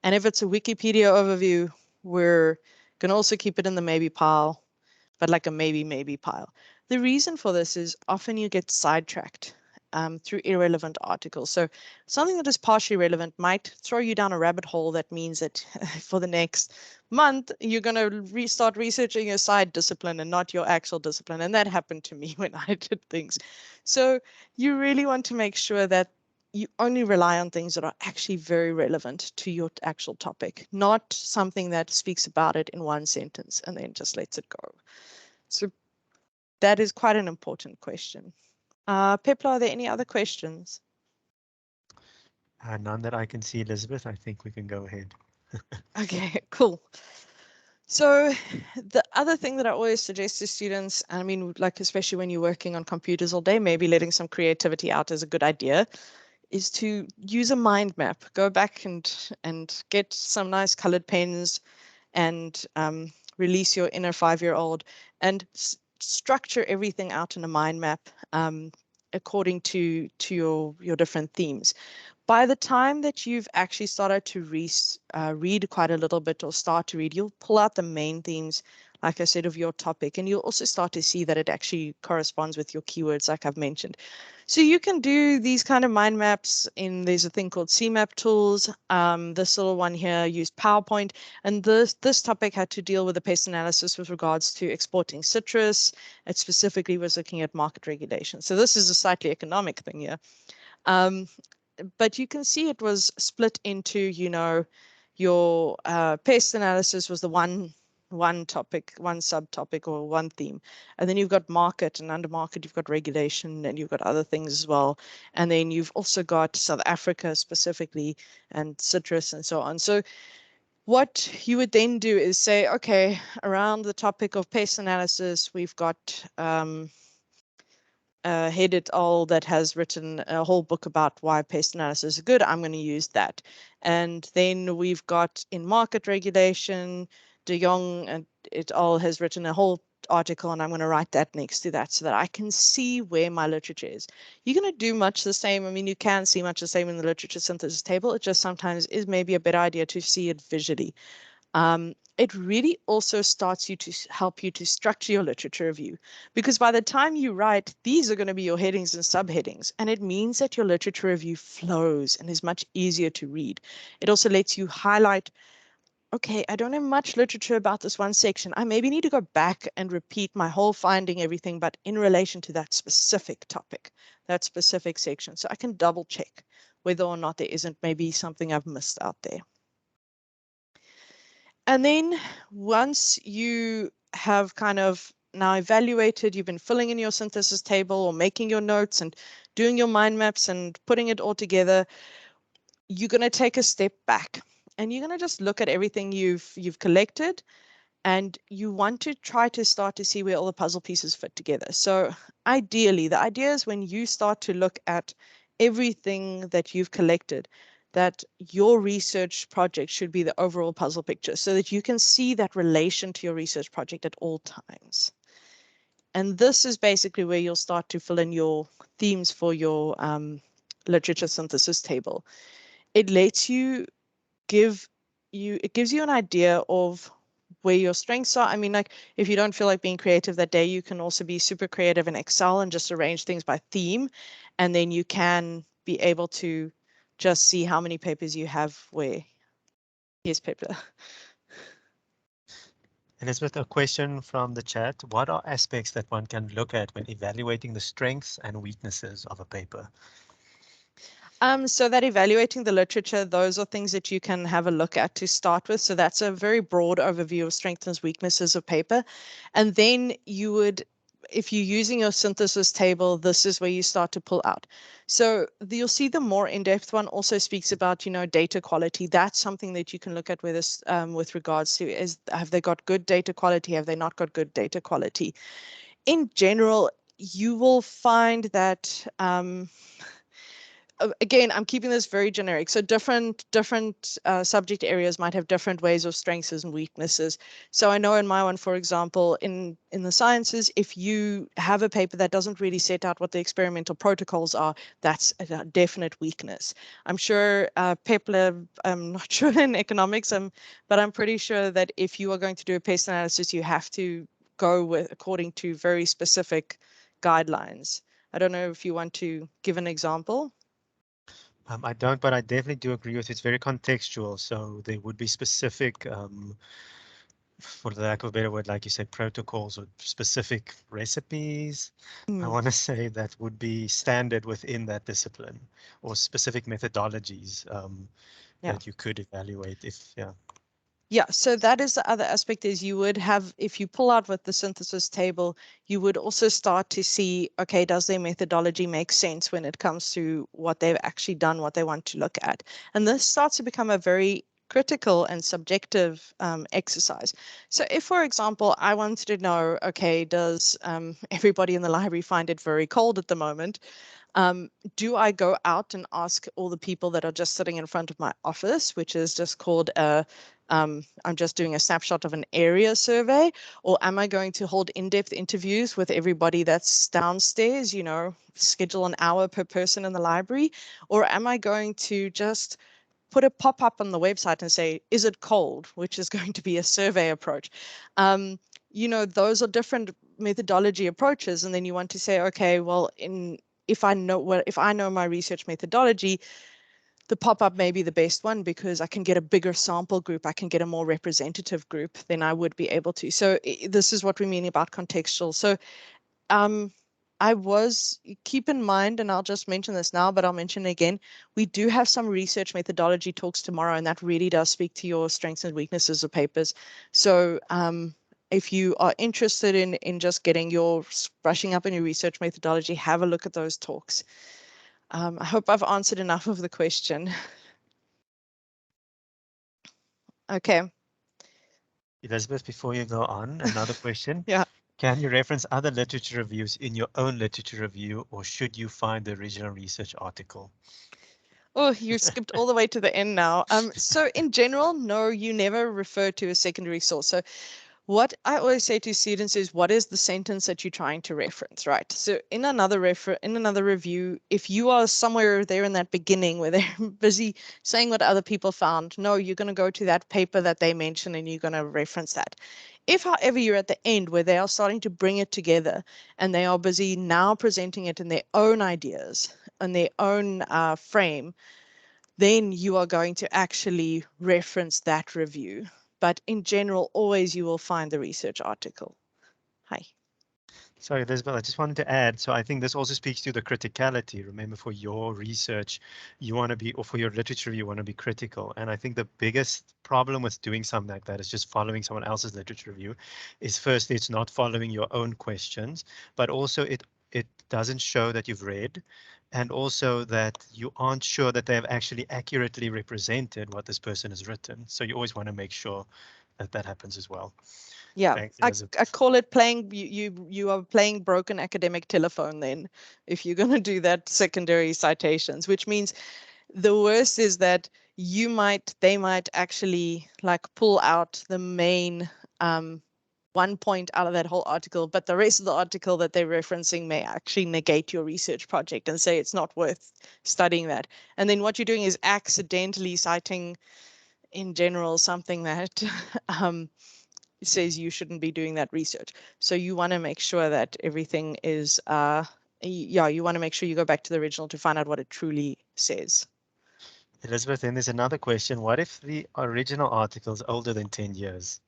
And if it's a Wikipedia overview, we're going to also keep it in the maybe pile, but like a maybe pile. The reason for this is often you get sidetracked through irrelevant articles. So something that is partially relevant might throw you down a rabbit hole that means that for the next month, you're going to restart researching your side discipline and not your actual discipline. And that happened to me when I did things. So you really want to make sure that you only rely on things that are actually very relevant to your actual topic, not something that speaks about it in one sentence and then just lets it go. So that is quite an important question. Pepla, are there any other questions? None that I can see, Elizabeth. I think we can go ahead. Okay, cool. So the other thing that I always suggest to students, I mean, like especially when you're working on computers all day, maybe letting some creativity out is a good idea, is to use a mind map. Go back and get some nice colored pens and release your inner 5-year-old and structure everything out in a mind map according to your different themes. By the time that you've actually started to read quite a little bit or start to read, you'll pull out the main themes, like I said, of your topic, and you'll also start to see that it actually corresponds with your keywords, like I've mentioned. So you can do these kind of mind maps there's a thing called CMap tools. This little one here used PowerPoint, and this topic had to deal with the pest analysis with regards to exporting citrus. It specifically was looking at market regulation. So this is a slightly economic thing here. But you can see it was split into, your pest analysis was the one topic, one subtopic or one theme. And then you've got market, and under market, you've got regulation, and you've got other things as well. And then you've also got South Africa specifically and citrus and so on. So what you would then do is say, okay, around the topic of pest analysis, we've got head et al. That has written a whole book about why pest analysis is good. I'm going to use that. And then we've got in market regulation, De Jong and et al. Has written a whole article, and I'm going to write that next to that so that I can see where my literature is. You're going to do much the same. I mean, you can see much the same in the literature synthesis table. It just sometimes is maybe a better idea to see it visually. It really also starts you to help you to structure your literature review, because by the time you write, these are going to be your headings and subheadings, and it means that your literature review flows and is much easier to read. It also lets you highlight, okay, I don't have much literature about this one section. I maybe need to go back and repeat my whole finding, everything, but in relation to that specific topic, that specific section. So I can double check whether or not there isn't maybe something I've missed out there. And then once you have kind of now evaluated, you've been filling in your synthesis table or making your notes and doing your mind maps and putting it all together, you're going to take a step back and you're going to just look at everything you've collected, and you want to try to start to see where all the puzzle pieces fit together. So ideally, the idea is when you start to look at everything that you've collected, that your research project should be the overall puzzle picture so that you can see that relation to your research project at all times. And this is basically where you'll start to fill in your themes for your literature synthesis table. It lets you it gives you an idea of where your strengths are. I mean, like if you don't feel like being creative that day, you can also be super creative in Excel and just arrange things by theme. And then you can be able to just see how many papers you have where. Yes, paper. Elizabeth, a question from the chat. What are aspects that one can look at when evaluating the strengths and weaknesses of a paper? So that evaluating the literature, those are things that you can have a look at to start with. So that's a very broad overview of strengths and weaknesses of paper. And then you would, if you're using your synthesis table, this is where you start to pull out. So you'll see the more in-depth one also speaks about, data quality. That's something that you can look at with this, with regards to have they got good data quality? Have they not got good data quality? In general, you will find that again, I'm keeping this very generic. So different subject areas might have different ways of strengths and weaknesses. So I know in my one, for example, in the sciences, if you have a paper that doesn't really set out what the experimental protocols are, that's a definite weakness. I'm sure Pepler, I'm not sure in economics, but I'm pretty sure that if you are going to do a pest analysis, you have to go with according to very specific guidelines. I don't know if you want to give an example. I don't, but I definitely do agree with it. It's very contextual. So there would be specific, for the lack of a better word, like you said, protocols or specific recipes. I want to say that would be standard within that discipline, or specific methodologies that you could evaluate if, Yeah, so that is the other aspect is you would have, if you pull out with the synthesis table, you would also start to see, okay, does their methodology make sense when it comes to what they've actually done, what they want to look at? And this starts to become a very critical and subjective exercise. So if, for example, I wanted to know, okay, does everybody in the library find it very cold at the moment? Do I go out and ask all the people that are just sitting in front of my office, which is just called I'm just doing a snapshot of an area survey, or am I going to hold in-depth interviews with everybody that's downstairs, schedule an hour per person in the library, or am I going to just put a pop-up on the website and say, is it cold, which is going to be a survey approach. Those are different methodology approaches. And then you want to say, okay, well, if I know my research methodology, the pop-up may be the best one because I can get a bigger sample group. I can get a more representative group than I would be able to. So this is what we mean about contextual. So keep in mind, and I'll just mention this now, but I'll mention it again, we do have some research methodology talks tomorrow, and that really does speak to your strengths and weaknesses of papers. So if you are interested in just getting brushing up on your research methodology, have a look at those talks. I hope I've answered enough of the question. Okay. Elizabeth, before you go on, another question. Yeah. Can you reference other literature reviews in your own literature review, or should you find the original research article? Oh, you skipped all the way to the end now. So in general, no, you never refer to a secondary source. So what I always say to students is, what is the sentence that you're trying to reference, right? So in another review, if you are somewhere there in that beginning where they're busy saying what other people found, no, you're going to go to that paper that they mentioned and you're going to reference that. If, however, you're at the end where they are starting to bring it together and they are busy now presenting it in their own ideas and their own frame, then you are going to actually reference that review. But in general, always you will find the research article. Hi. Sorry, Elizabeth, I just wanted to add, so I think this also speaks to the criticality. Remember, for your research, you want to be, or for your literature, you want to be critical. And I think the biggest problem with doing something like that is just following someone else's literature review is, firstly, it's not following your own questions, but also it doesn't show that you've read, and also that you aren't sure that they have actually accurately represented what this person has written. So you always want to make sure that that happens as well. Yeah, Thanks, I Elizabeth. call it playing, you are playing broken academic telephone then, if you're going to do that secondary citations, which means the worst is that they might actually like pull out the main one point out of that whole article, but the rest of the article that they're referencing may actually negate your research project and say it's not worth studying that. And then what you're doing is accidentally citing in general something that says you shouldn't be doing that research. So you want to make sure that everything is, you want to make sure you go back to the original to find out what it truly says. Elizabeth, then there's another question. What if the original article is older than 10 years?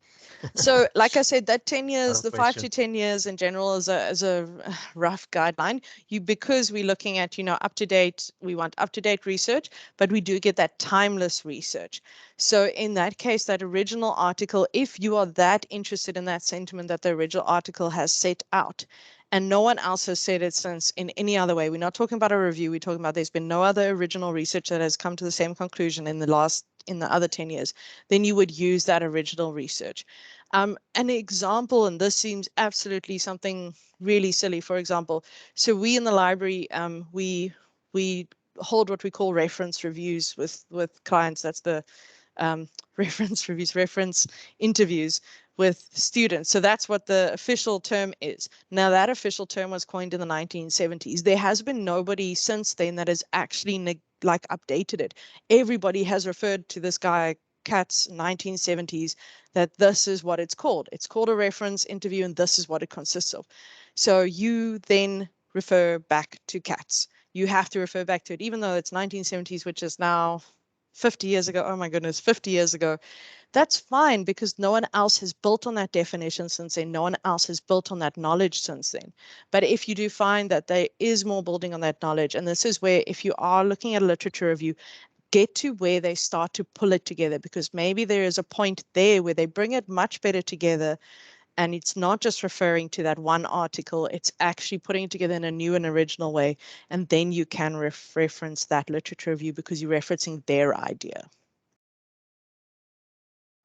So like I said, that 10 years, Final the 5 to question. 10 years in general is a rough guideline. Because we're looking at, up to date, we want up to date research, but we do get that timeless research. So in that case, that original article, if you are that interested in that sentiment that the original article has set out, and no one else has said it since in any other way, we're not talking about a review, we're talking about there's been no other original research that has come to the same conclusion in the other 10 years, then you would use that original research. An example, and this seems absolutely something really silly, for example, so we in the library, we hold what we call reference reviews with clients. That's the reference interviews with students. So that's what the official term is. Now that official term was coined in the 1970s. There has been nobody since then that has actually updated it. Everybody has referred to this guy Katz 1970s that this is what it's called. It's called a reference interview and this is what it consists of. So you then refer back to Katz. You have to refer back to it, even though it's 1970s, which is now 50 years ago. Oh my goodness, 50 years ago. That's fine because no one else has built on that definition since then. No one else has built on that knowledge since then. But if you do find that there is more building on that knowledge, and this is where if you are looking at a literature review, get to where they start to pull it together, because maybe there is a point there where they bring it much better together. And it's not just referring to that one article, it's actually putting it together in a new and original way. And then you can reference that literature review because you're referencing their idea.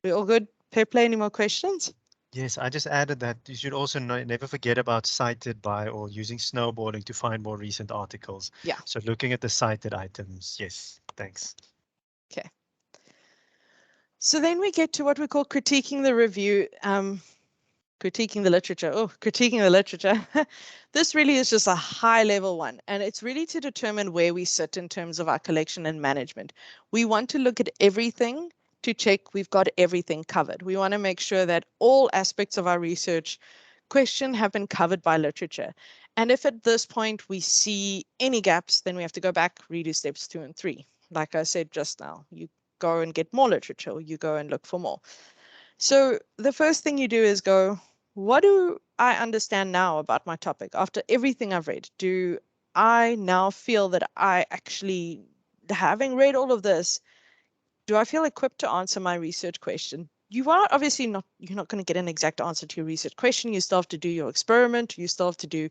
We all good? Pepe, any more questions? Yes, I just added that you should also never forget about cited by or using snowboarding to find more recent articles. Yeah. So looking at the cited items. Yes, thanks. Okay. So then we get to what we call critiquing the review, critiquing the literature. Oh, critiquing the literature. This really is just a high level one, and it's really to determine where we sit in terms of our collection and management. We want to look at everything to check we've got everything covered. We want to make sure that all aspects of our research question have been covered by literature. And if at this point we see any gaps, then we have to go back, redo steps 2 and 3. Like I said just now, you go and get more literature, or you go and look for more. So the first thing you do is go, what do I understand now about my topic? After everything I've read, do I now feel that I actually, having read all of this, do I feel equipped to answer my research question? You are obviously not, you're not going to get an exact answer to your research question. You still have to do your experiment. You still have to do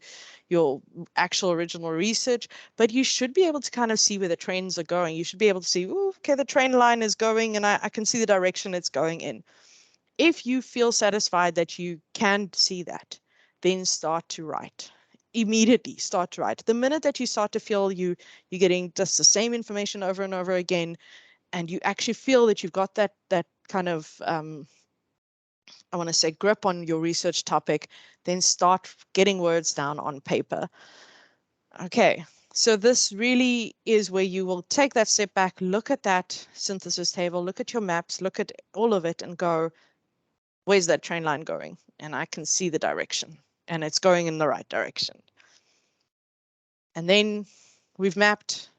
your actual original research, but you should be able to kind of see where the trends are going. You should be able to see, ooh, okay, the trend line is going and I can see the direction it's going in. If you feel satisfied that you can see that, then start to write. Immediately start to write. The minute that you start to feel you're getting just the same information over and over again, and you actually feel that you've got that kind of I want to say grip on your research topic, then start getting words down on paper. Okay, so this really is where you will take that step back, look at that synthesis table, look at your maps, look at all of it and go, where's that train line going? And I can see the direction and it's going in the right direction. And then we've mapped,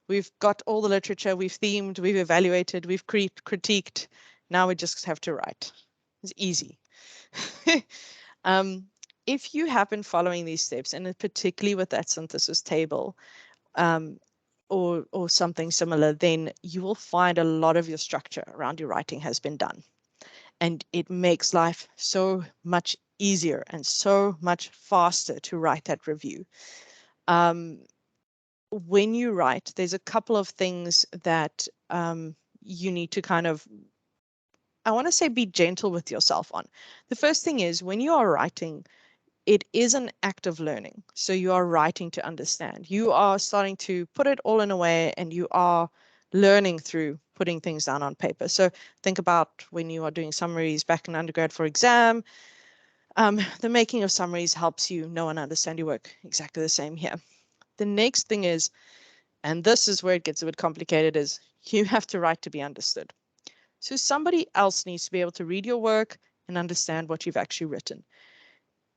we've got all the literature, we've themed, we've evaluated, we've critiqued. Now we just have to write. It's easy. If you have been following these steps, and particularly with that synthesis table, or something similar, then you will find a lot of your structure around your writing has been done. And it makes life so much easier and so much faster to write that review. When you write, there's a couple of things that you need to kind of, I want to say, be gentle with yourself on. The first thing is when you are writing, it is an act of learning. So you are writing to understand. You are starting to put it all in a way and you are learning through putting things down on paper. So think about when you are doing summaries back in undergrad for exam. The making of summaries helps you know and understand your work. Exactly the same here. The next thing is, and this is where it gets a bit complicated, is you have to write to be understood. So somebody else needs to be able to read your work and understand what you've actually written.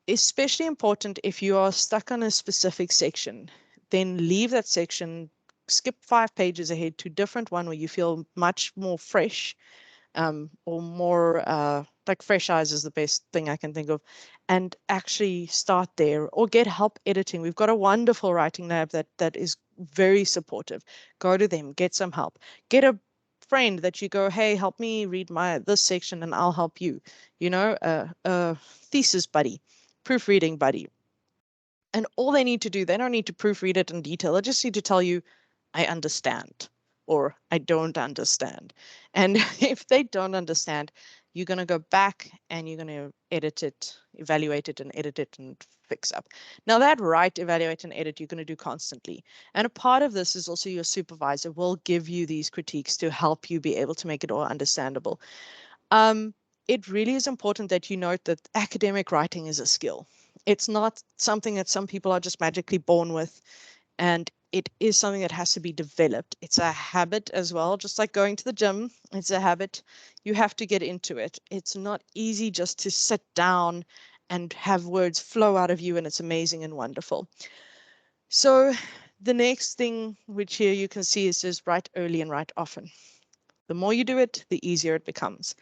Especially important if you are stuck on a specific section, then leave that section, skip 5 pages ahead to a different one where you feel much more fresh, or more like fresh eyes is the best thing I can think of, and actually start there or get help editing. We've got a wonderful writing lab that is very supportive. Go to them, get some help, get a friend that you go, hey, help me read this section and I'll help you, a thesis buddy, proofreading buddy. And all they need to do, they don't need to proofread it in detail. They just need to tell you, I understand, or I don't understand. And if they don't understand, you're going to go back and you're going to edit it, evaluate it and edit it and fix up. Now that write, evaluate and edit, you're going to do constantly. And a part of this is also your supervisor will give you these critiques to help you be able to make it all understandable. It really is important that you note that academic writing is a skill. It's not something that some people are just magically born with, and it is something that has to be developed. It's a habit as well, just like going to the gym. It's a habit. You have to get into it. It's not easy just to sit down and have words flow out of you, and it's amazing and wonderful. So the next thing, which here you can see, is just write early and write often. The more you do it, the easier it becomes.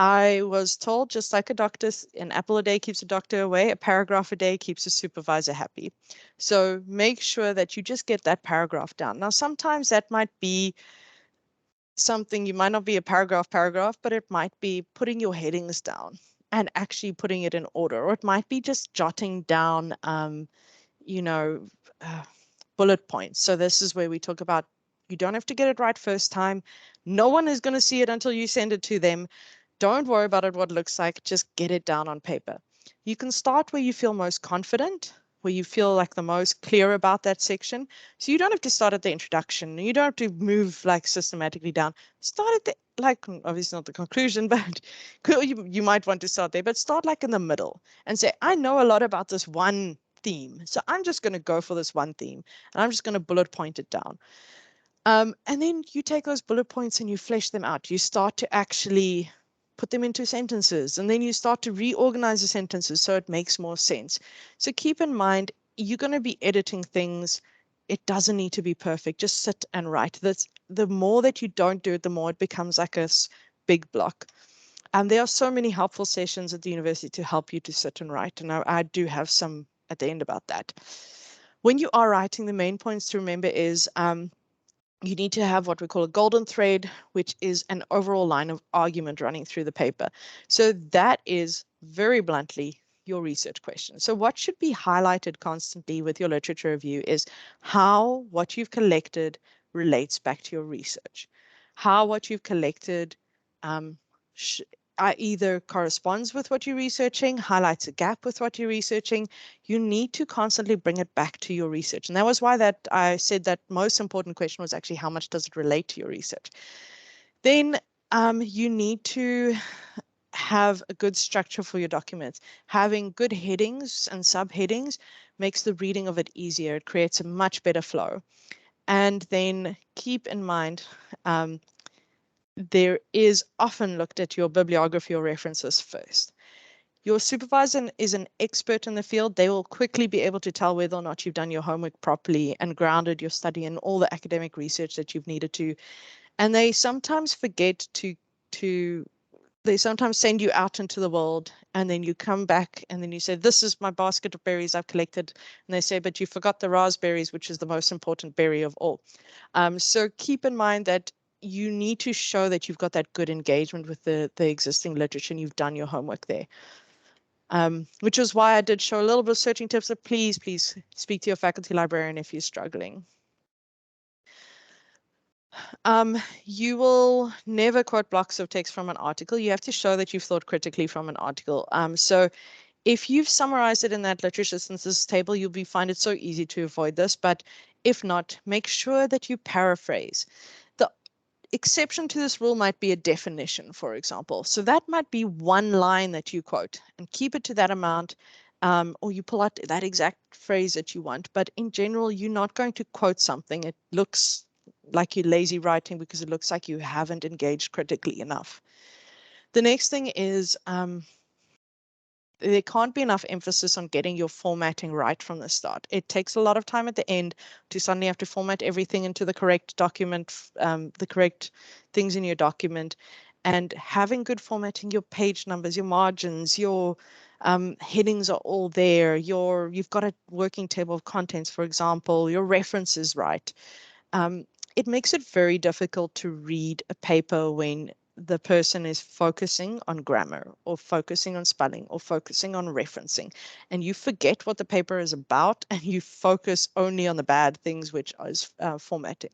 I was told, just like a doctor, an apple a day keeps a doctor away, a paragraph a day keeps a supervisor happy. So make sure that you just get that paragraph down. Now, sometimes that might be something, you might not be a paragraph, but it might be putting your headings down and actually putting it in order, or it might be just jotting down, you know, bullet points. So this is where we talk about You don't have to get it right first time. No one is going to see it until you send it to them. Don't worry about it, what it looks like. Just get it down on paper. You can start where you feel most confident, where you feel like the most clear about that section. So you don't have to start at the introduction. You don't have to move like systematically down. Start at the, like, obviously not the conclusion, but you might want to start there, but start like in the middle and say, I know a lot about this one theme. So I'm just going to go for this one theme and I'm just going to bullet point it down. And then you take those bullet points and you flesh them out. You start to actually put them into sentences, and then you start to reorganize the sentences so it makes more sense. So keep in mind, you're going to be editing things. It doesn't need to be perfect. Just sit and write. The more that you don't do it, the more it becomes like a big block. And there are so many helpful sessions at the university to help you to sit and write. And I do have some at the end about that. When you are writing, the main points to remember is you need to have what we call a golden thread, which is an overall line of argument running through the paper. So that is very bluntly your research question. So what should be highlighted constantly with your literature review is how what you've collected relates back to your research, how what you've collected either corresponds with what you're researching, highlights a gap with what you're researching. You need to constantly bring it back to your research. And that was why that I said that most important question was actually how much does it relate to your research? Then you need to have a good structure for your documents. Having good headings and subheadings makes the reading of it easier. It creates a much better flow. And then keep in mind, there is often looked at your bibliography or references first. Your supervisor is an expert in the field. They will quickly be able to tell whether or not you've done your homework properly and grounded your study in all the academic research that you've needed to. And they sometimes forget they sometimes send you out into the world and then you come back and then you say, this is my basket of berries I've collected. And they say, but you forgot the raspberries, which is the most important berry of all. So keep in mind that you need to show that you've got that good engagement with the existing literature and you've done your homework there. Which is why I did show a little bit of searching tips. So please speak to your faculty librarian if you're struggling. You will never quote blocks of text from an article. You have to show that you've thought critically from an article. So if you've summarized it in that literature synthesis table, you'll find it so easy to avoid this. But if not, make sure that you paraphrase. The exception to this rule might be a definition, for example. So that might be one line that you quote and keep it to that amount, or you pull out that exact phrase that you want. But in general, you're not going to quote something. It looks like you're lazy writing because it looks like you haven't engaged critically enough. The next thing is there can't be enough emphasis on getting your formatting right from the start. It takes a lot of time at the end to suddenly have to format everything into the correct document, the correct things in your document. And having good formatting, your page numbers, your margins, your headings are all there. You've got a working table of contents, for example, your references right. It makes it very difficult to read a paper when the person is focusing on grammar or focusing on spelling or focusing on referencing, and you forget what the paper is about and you focus only on the bad things, which is formatting.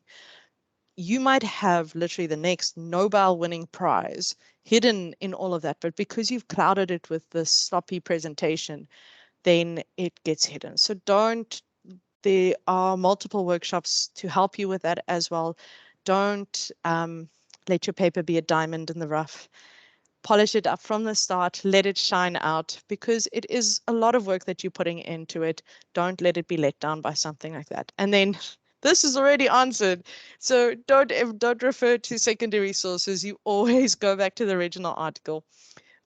You might have literally the next Nobel winning prize hidden in all of that, but because you've clouded it with this sloppy presentation, then it gets hidden. So there are multiple workshops to help you with that as well. Don't let your paper be a diamond in the rough. Polish it up from the start, let it shine out, because it is a lot of work that you're putting into it. Don't let it be let down by something like that. And then this is already answered. So don't refer to secondary sources. You always go back to the original article.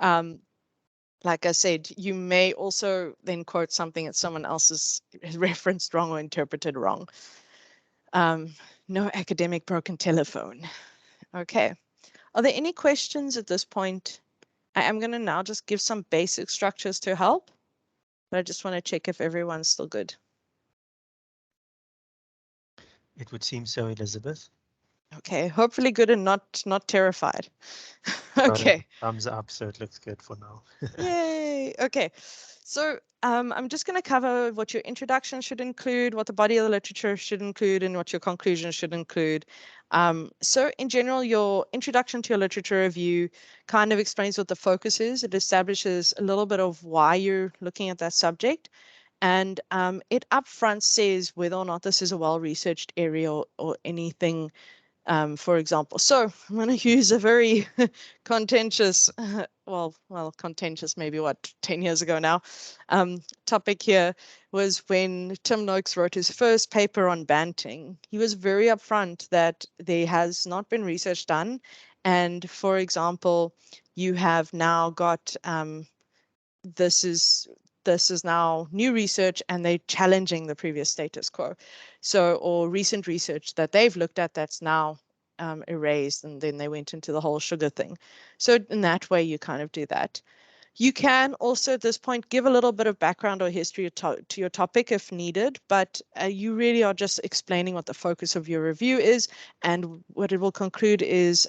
Like I said, you may also then quote something that someone else has referenced wrong or interpreted wrong. No academic broken telephone. Okay. Are there any questions at this point? I am going to now just give some basic structures to help, but I just want to check if everyone's still good. It would seem so, Elizabeth. Okay, hopefully good and not terrified. Got Okay. it. Thumbs up, so it looks good for now. Yay. Okay. So I'm just going to cover what your introduction should include, what the body of the literature should include, and what your conclusion should include. So in general, your introduction to your literature review kind of explains what the focus is. It establishes a little bit of why you're looking at that subject. And it upfront says whether or not this is a well-researched area or anything, for example. So I'm going to use a very contentious, contentious, maybe what, 10 years ago now, topic here was when Tim Noakes wrote his first paper on banting. He was very upfront that there has not been research done. And for example, you have now got, this is now new research and they're challenging the previous status quo. So, or recent research that they've looked at that's now erased, and then they went into the whole sugar thing. So in that way, you kind of do that. You can also at this point give a little bit of background or history to your topic if needed, but you really are just explaining what the focus of your review is, and what it will conclude is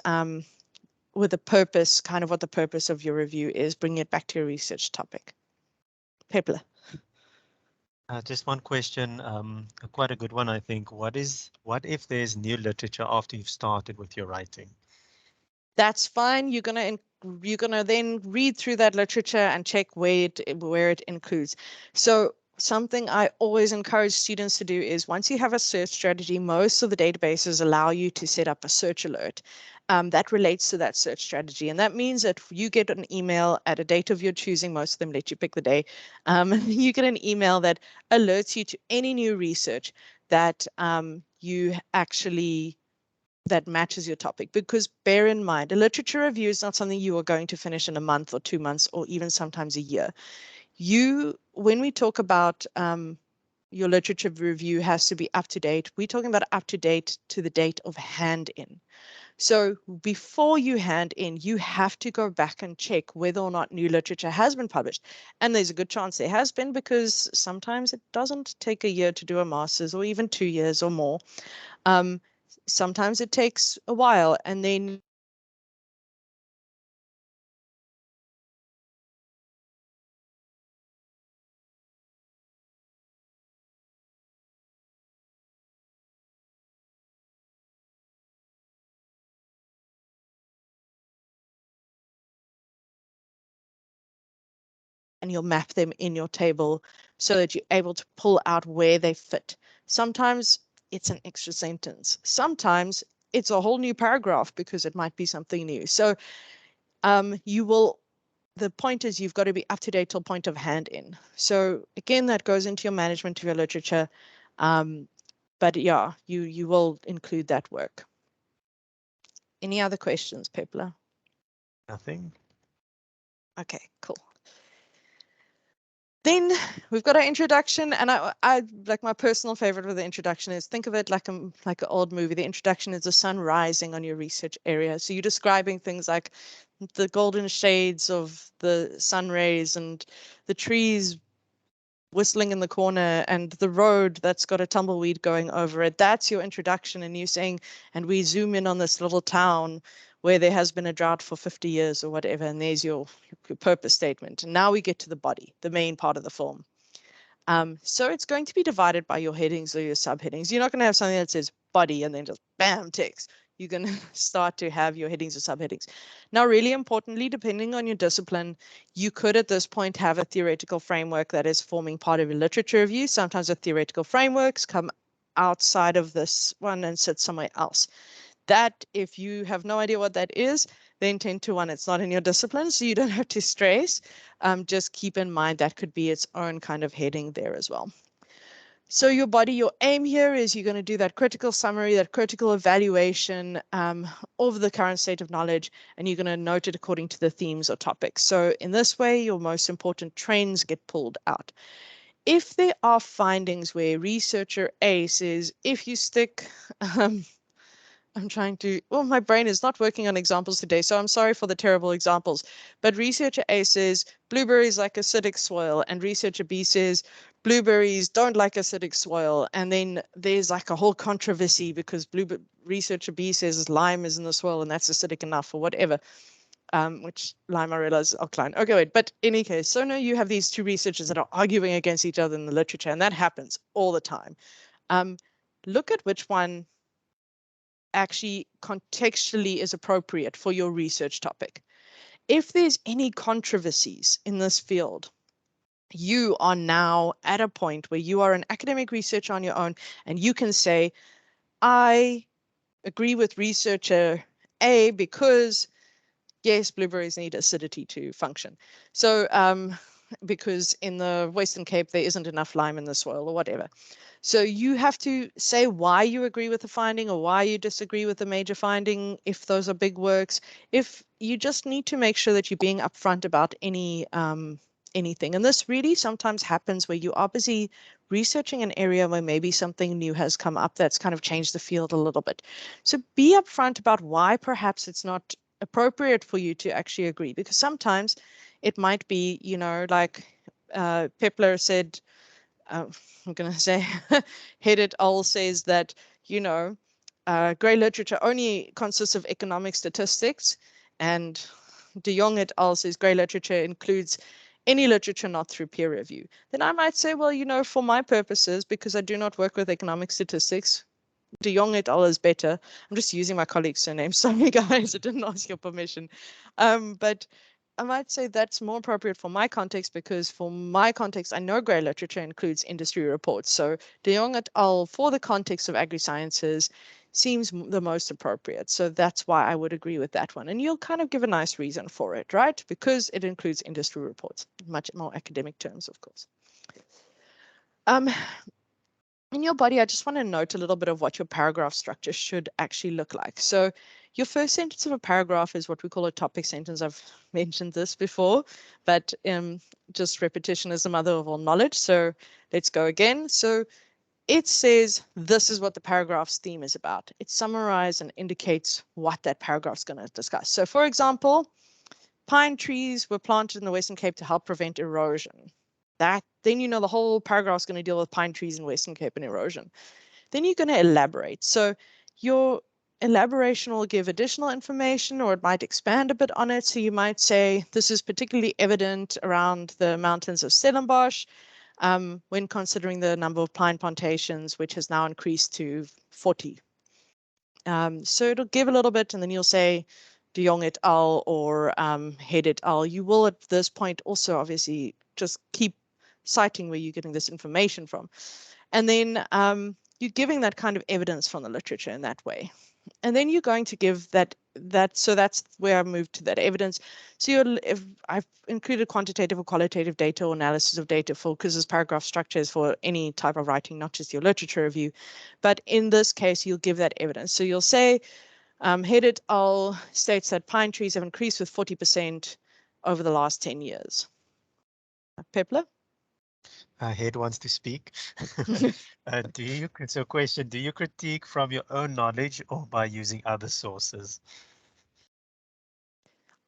with a purpose, kind of what the purpose of your review is, bringing it back to your research topic. Pepler. Just one question, quite a good one, I think. What if there's new literature after you've started with your writing? That's fine. You're gonna then read through that literature and check where it includes. So something I always encourage students to do is once you have a search strategy, most of the databases allow you to set up a search alert that relates to that search strategy. And that means that you get an email at a date of your choosing. Most of them let you pick the day. You get an email that alerts you to any new research that you actually that matches your topic. Because bear in mind, a literature review is not something you are going to finish in a month or 2 months or even sometimes a year. When we talk about your literature review has to be up to date, we're talking about up to date to the date of hand in. So before you hand in, you have to go back and check whether or not new literature has been published. And there's a good chance there has been, because sometimes it doesn't take a year to do a master's or even 2 years or more. Sometimes it takes a while, and then you'll map them in your table so that you're able to pull out where they fit. Sometimes it's an extra sentence. Sometimes it's a whole new paragraph because it might be something new. So the point is you've got to be up to date till point of hand in. So again, that goes into your management of your literature. But yeah, you will include that work. Any other questions, Pepler? Nothing. Okay, cool. Then we've got our introduction, and I like, my personal favorite with the introduction is, think of it like an old movie. The introduction is the sun rising on your research area. So you're describing things like the golden shades of the sun rays and the trees whistling in the corner and the road that's got a tumbleweed going over it. That's your introduction, and you're saying, and we zoom in on this little town where there has been a drought for 50 years or whatever, and there's your purpose statement. And now we get to the body, the main part of the film. So it's going to be divided by your headings or your subheadings. You're not going to have something that says body and then just bam, text. You're going to start to have your headings or subheadings. Now, really importantly, depending on your discipline, you could at this point have a theoretical framework that is forming part of your literature review. Sometimes the theoretical frameworks come outside of this one and sit somewhere else. That, if you have no idea what that is, then 10 to 1, it's not in your discipline, so you don't have to stress. Just keep in mind that could be its own kind of heading there as well. So your body, your aim here is you're going to do that critical summary, that critical evaluation of the current state of knowledge, and you're going to note it according to the themes or topics. So in this way, your most important trends get pulled out. If there are findings where researcher A says, if you stick I'm trying to, well, my brain is not working on examples today, so I'm sorry for the terrible examples. But researcher A says blueberries like acidic soil, and researcher B says blueberries don't like acidic soil. And then there's like a whole controversy because researcher B says lime is in the soil and that's acidic enough or whatever. Which lime I realize is alkaline. Okay, wait, but in any case, so now you have these two researchers that are arguing against each other in the literature, and that happens all the time. Look at which one actually contextually is appropriate for your research topic. If there's any controversies in this field, you are now at a point where you are an academic researcher on your own, and you can say, I agree with researcher A because yes, blueberries need acidity to function. So because in the Western Cape, there isn't enough lime in the soil or whatever. So you have to say why you agree with the finding or why you disagree with the major finding, if those are big works. If you just need to make sure that you're being upfront about anything. And this really sometimes happens where you are busy researching an area where maybe something new has come up that's kind of changed the field a little bit. So be upfront about why perhaps it's not appropriate for you to actually agree, because sometimes it might be, you know, like Pepler said, I'm going to say, Head et al. Says that, you know, grey literature only consists of economic statistics, and de Jong et al. Says grey literature includes any literature not through peer review. Then I might say, well, you know, for my purposes, because I do not work with economic statistics, de Jong et al. Is better. I'm just using my colleague's surname. Sorry, guys, I didn't ask your permission. But I might say that's more appropriate for my context, because for my context, I know grey literature includes industry reports. So de Jong et al. For the context of agri-sciences seems the most appropriate. So that's why I would agree with that one. And you'll kind of give a nice reason for it, right? Because it includes industry reports, much more academic terms, of course. In your body, I just want to note a little bit of what your paragraph structure should actually look like. So your first sentence of a paragraph is what we call a topic sentence. I've mentioned this before, but just repetition is the mother of all knowledge. So let's go again. So it says, this is what the paragraph's theme is about. It summarizes and indicates what that paragraph's going to discuss. So for example, pine trees were planted in the Western Cape to help prevent erosion. Then you know the whole paragraph is going to deal with pine trees in Western Cape and erosion. Then you're going to elaborate. So your elaboration will give additional information, or it might expand a bit on it. So you might say, this is particularly evident around the mountains of Stellenbosch when considering the number of pine plantations, which has now increased to 40. So it'll give a little bit, and then you'll say de Jong et al. Or Head et al. You will at this point also obviously just keep citing where you're getting this information from. And then you're giving that kind of evidence from the literature in that way. And then you're going to give that, so that's where I moved to that evidence. So if I've included quantitative or qualitative data or analysis of data because this paragraph structure is for any type of writing, not just your literature review. But in this case, you'll give that evidence. So you'll say, Head et al. States that pine trees have increased with 40% over the last 10 years. Pepler? Head wants to speak. So question, do you critique from your own knowledge or by using other sources?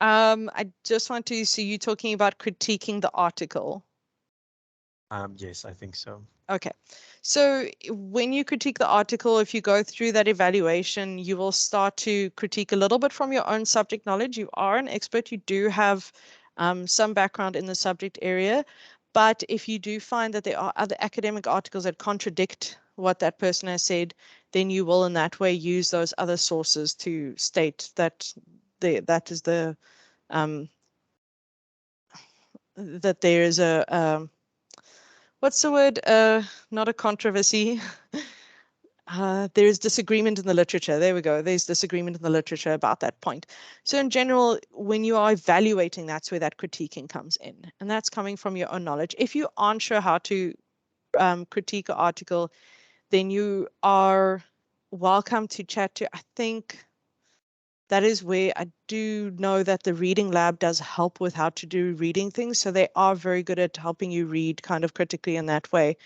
I just want to see you talking about critiquing the article. Yes, I think so. Okay, so when you critique the article, if you go through that evaluation, you will start to critique a little bit from your own subject knowledge. You are an expert, you do have some background in the subject area, but if you do find that there are other academic articles that contradict what that person has said, then you will in that way use those other sources to state that that is the that there is a what's the word? Not a controversy. There is disagreement in the literature. There we go. There's disagreement in the literature about that point. So in general, when you are evaluating, that's where that critiquing comes in. And that's coming from your own knowledge. If you aren't sure how to critique an article, then you are welcome to chat to, I think that is where I do know that the reading lab does help with how to do reading things. So they are very good at helping you read kind of critically in that way.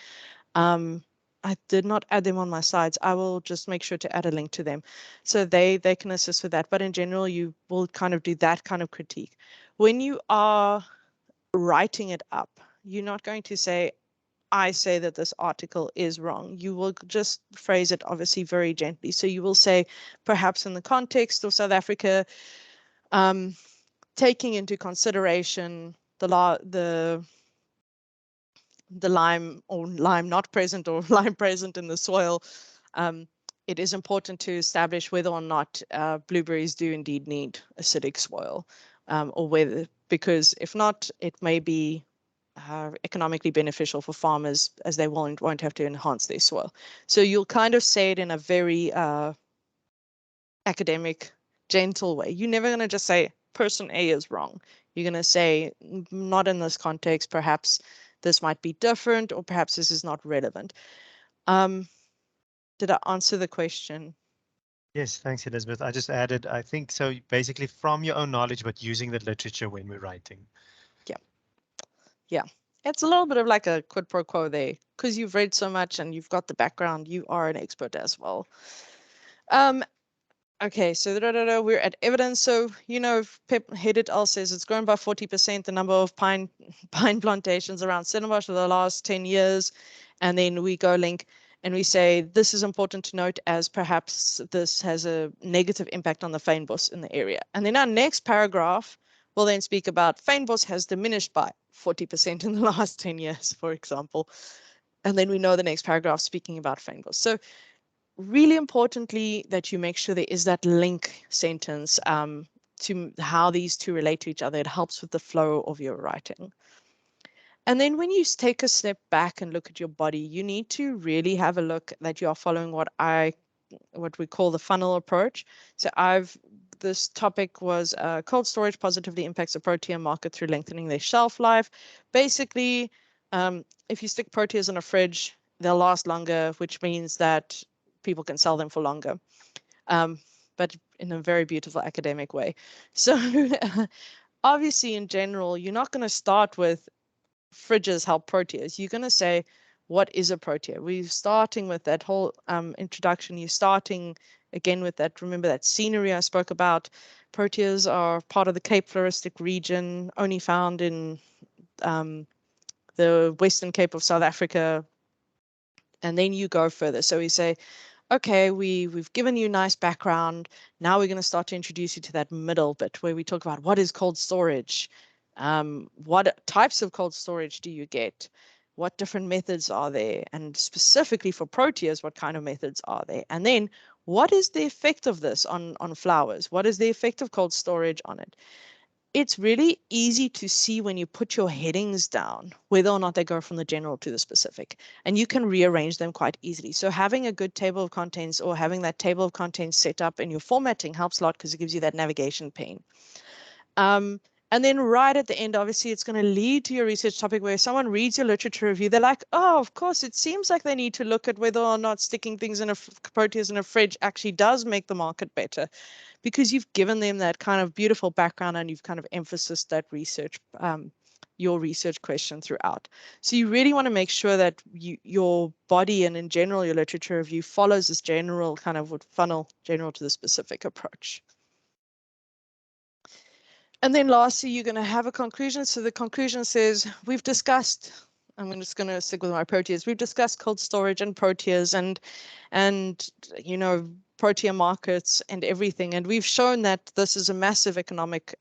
I did not add them on my slides. I will just make sure to add a link to them. So they can assist with that. But in general, you will kind of do that kind of critique. When you are writing it up, you're not going to say, I say that this article is wrong. You will just phrase it obviously very gently. So you will say, perhaps in the context of South Africa, taking into consideration the lime or lime not present or lime present in the soil, it is important to establish whether or not blueberries do indeed need acidic soil, or whether, because if not, it may be economically beneficial for farmers as they won't have to enhance their soil. So you'll kind of say it in a very academic, gentle way. You're never going to just say person A is wrong. You're going to say, not in this context, perhaps this might be different, or perhaps this is not relevant. Did I answer the question? Yes, thanks, Elizabeth. I just added, I think so, basically from your own knowledge, but using the literature when we're writing. Yeah, it's a little bit of like a quid pro quo there, because you've read so much and you've got the background, you are an expert as well. Okay, so we're at evidence. So, you know, Pep Head et al. Says it's grown by 40%, the number of pine plantations around Stellenbosch for the last 10 years. And then we go link and we say, this is important to note as perhaps this has a negative impact on the fynbos in the area. And then our next paragraph will then speak about fynbos has diminished by 40% in the last 10 years, for example. And then we know the next paragraph speaking about fynbos. So really importantly that you make sure there is that link sentence to how these two relate to each other. It helps with the flow of your writing. And then when you take a step back and look at your body, you need to really have a look that you are following what we call the funnel approach. So this topic was cold storage positively impacts the protein market through lengthening their shelf life. Basically, if you stick proteas in a fridge, they'll last longer, which means that people can sell them for longer, but in a very beautiful academic way. So obviously, in general, you're not going to start with fridges help proteas. You're going to say, what is a protea? We're starting with that whole introduction. You're starting again with that, remember that scenery I spoke about. Proteas are part of the Cape floristic region, only found in the Western Cape of South Africa. And then you go further. So we say, okay, we've given you a nice background. Now we're going to start to introduce you to that middle bit where we talk about what is cold storage. What types of cold storage do you get? What different methods are there? And specifically for proteas, what kind of methods are there? And then what is the effect of this on flowers? What is the effect of cold storage on it? It's really easy to see when you put your headings down, whether or not they go from the general to the specific, and you can rearrange them quite easily. So having a good table of contents or having that table of contents set up in your formatting helps a lot because it gives you that navigation pane. And then right at the end, obviously, it's going to lead to your research topic where someone reads your literature review. They're like, oh, of course, it seems like they need to look at whether or not sticking things in proteas in a fridge actually does make the market better, because you've given them that kind of beautiful background and you've kind of emphasized that research, your research question throughout. So you really want to make sure that your body and in general, your literature review follows this general kind of funnel, general to the specific approach. And then lastly, you're going to have a conclusion. So the conclusion says, we've discussed, I'm just going to stick with my proteas. We've discussed cold storage and proteas and you know, protea markets and everything. And we've shown that this is a massive economic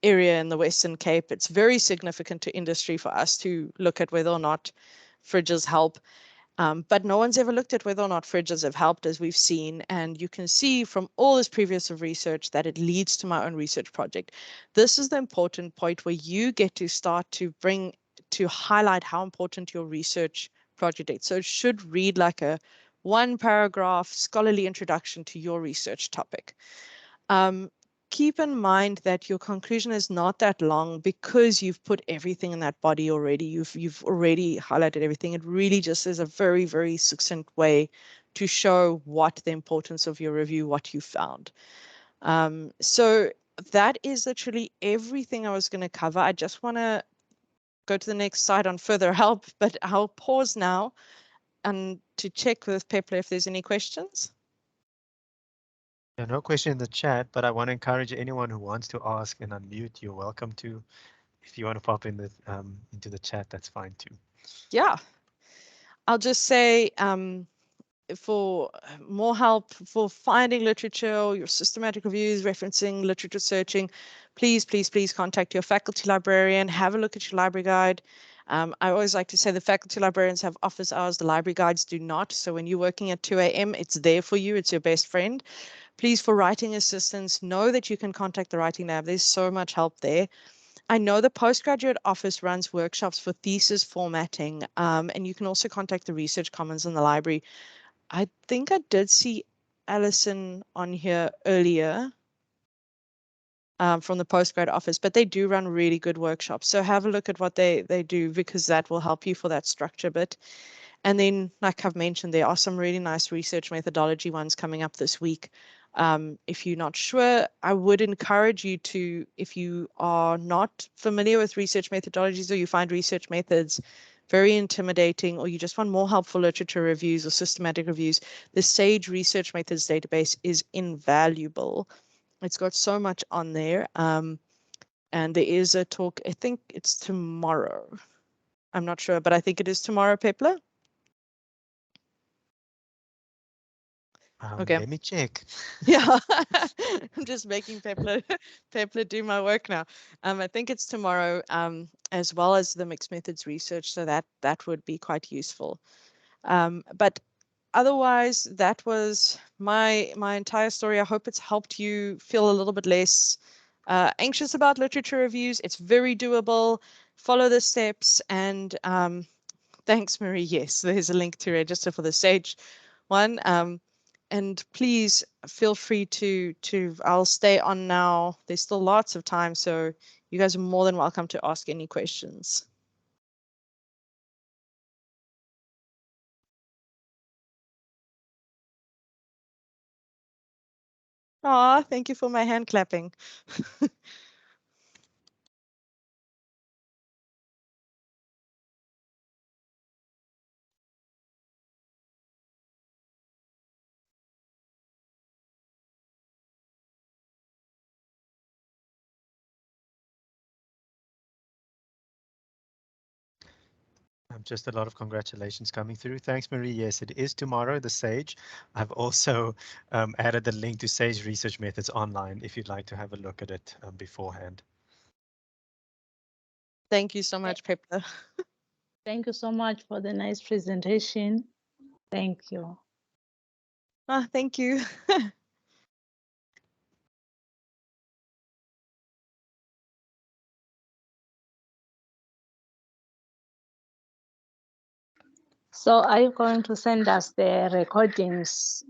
area in the Western Cape. It's very significant to industry for us to look at whether or not fridges help. But no one's ever looked at whether or not fridges have helped, as we've seen. And you can see from all this previous research that it leads to my own research project. This is the important point where you get to start to highlight how important your research project is. So it should read like a 1-paragraph scholarly introduction to your research topic. Keep in mind that your conclusion is not that long because you've put everything in that body already. You've already highlighted everything. It really just is a very, very succinct way to show what the importance of your review, what you found. So that is literally everything I was going to cover. I just want to go to the next slide on further help, but I'll pause now to check with Pepler if there's any questions. Yeah, no question in the chat, but I want to encourage anyone who wants to ask and unmute. You're welcome to. If you want to pop in the into the chat, that's fine too. Yeah. I'll just say for more help for finding literature or your systematic reviews, referencing, literature searching, please, please, please contact your faculty librarian. Have a look at your library guide. I always like to say the faculty librarians have office hours, the library guides do not. So when you're working at 2 a.m., it's there for you. It's your best friend. Please, for writing assistance, know that you can contact the writing lab. There's so much help there. I know the postgraduate office runs workshops for thesis formatting, and you can also contact the Research Commons in the library. I think I did see Alison on here earlier from the postgrad office, but they do run really good workshops. So have a look at what they do, because that will help you for that structure bit. And then, like I've mentioned, there are some really nice research methodology ones coming up this week. If you're not sure, I would encourage you to, if you are not familiar with research methodologies or you find research methods very intimidating, or you just want more helpful literature reviews or systematic reviews, the SAGE Research Methods database is invaluable. It's got so much on there. And there is a talk, I think it's tomorrow. I'm not sure, but I think it is tomorrow, Pepler. Okay. Let me check. Yeah, I'm just making Pepler do my work now. I think it's tomorrow, as well as the mixed methods research, so that would be quite useful. But otherwise, that was my entire story. I hope it's helped you feel a little bit less anxious about literature reviews. It's very doable. Follow the steps, and thanks, Marie. Yes, there's a link to register for the SAGE one. And please feel free to I'll stay on now. There's still lots of time, so you guys are more than welcome to ask any questions. Ah, thank you for my hand clapping. Just a lot of congratulations coming through. Thanks, Marie. Yes, it is tomorrow, the SAGE. I've also added the link to SAGE Research Methods online if you'd like to have a look at it beforehand. Thank you so much, Pepper. Thank you so much for the nice presentation. Thank you. Ah, thank you. So are you going to send us the recordings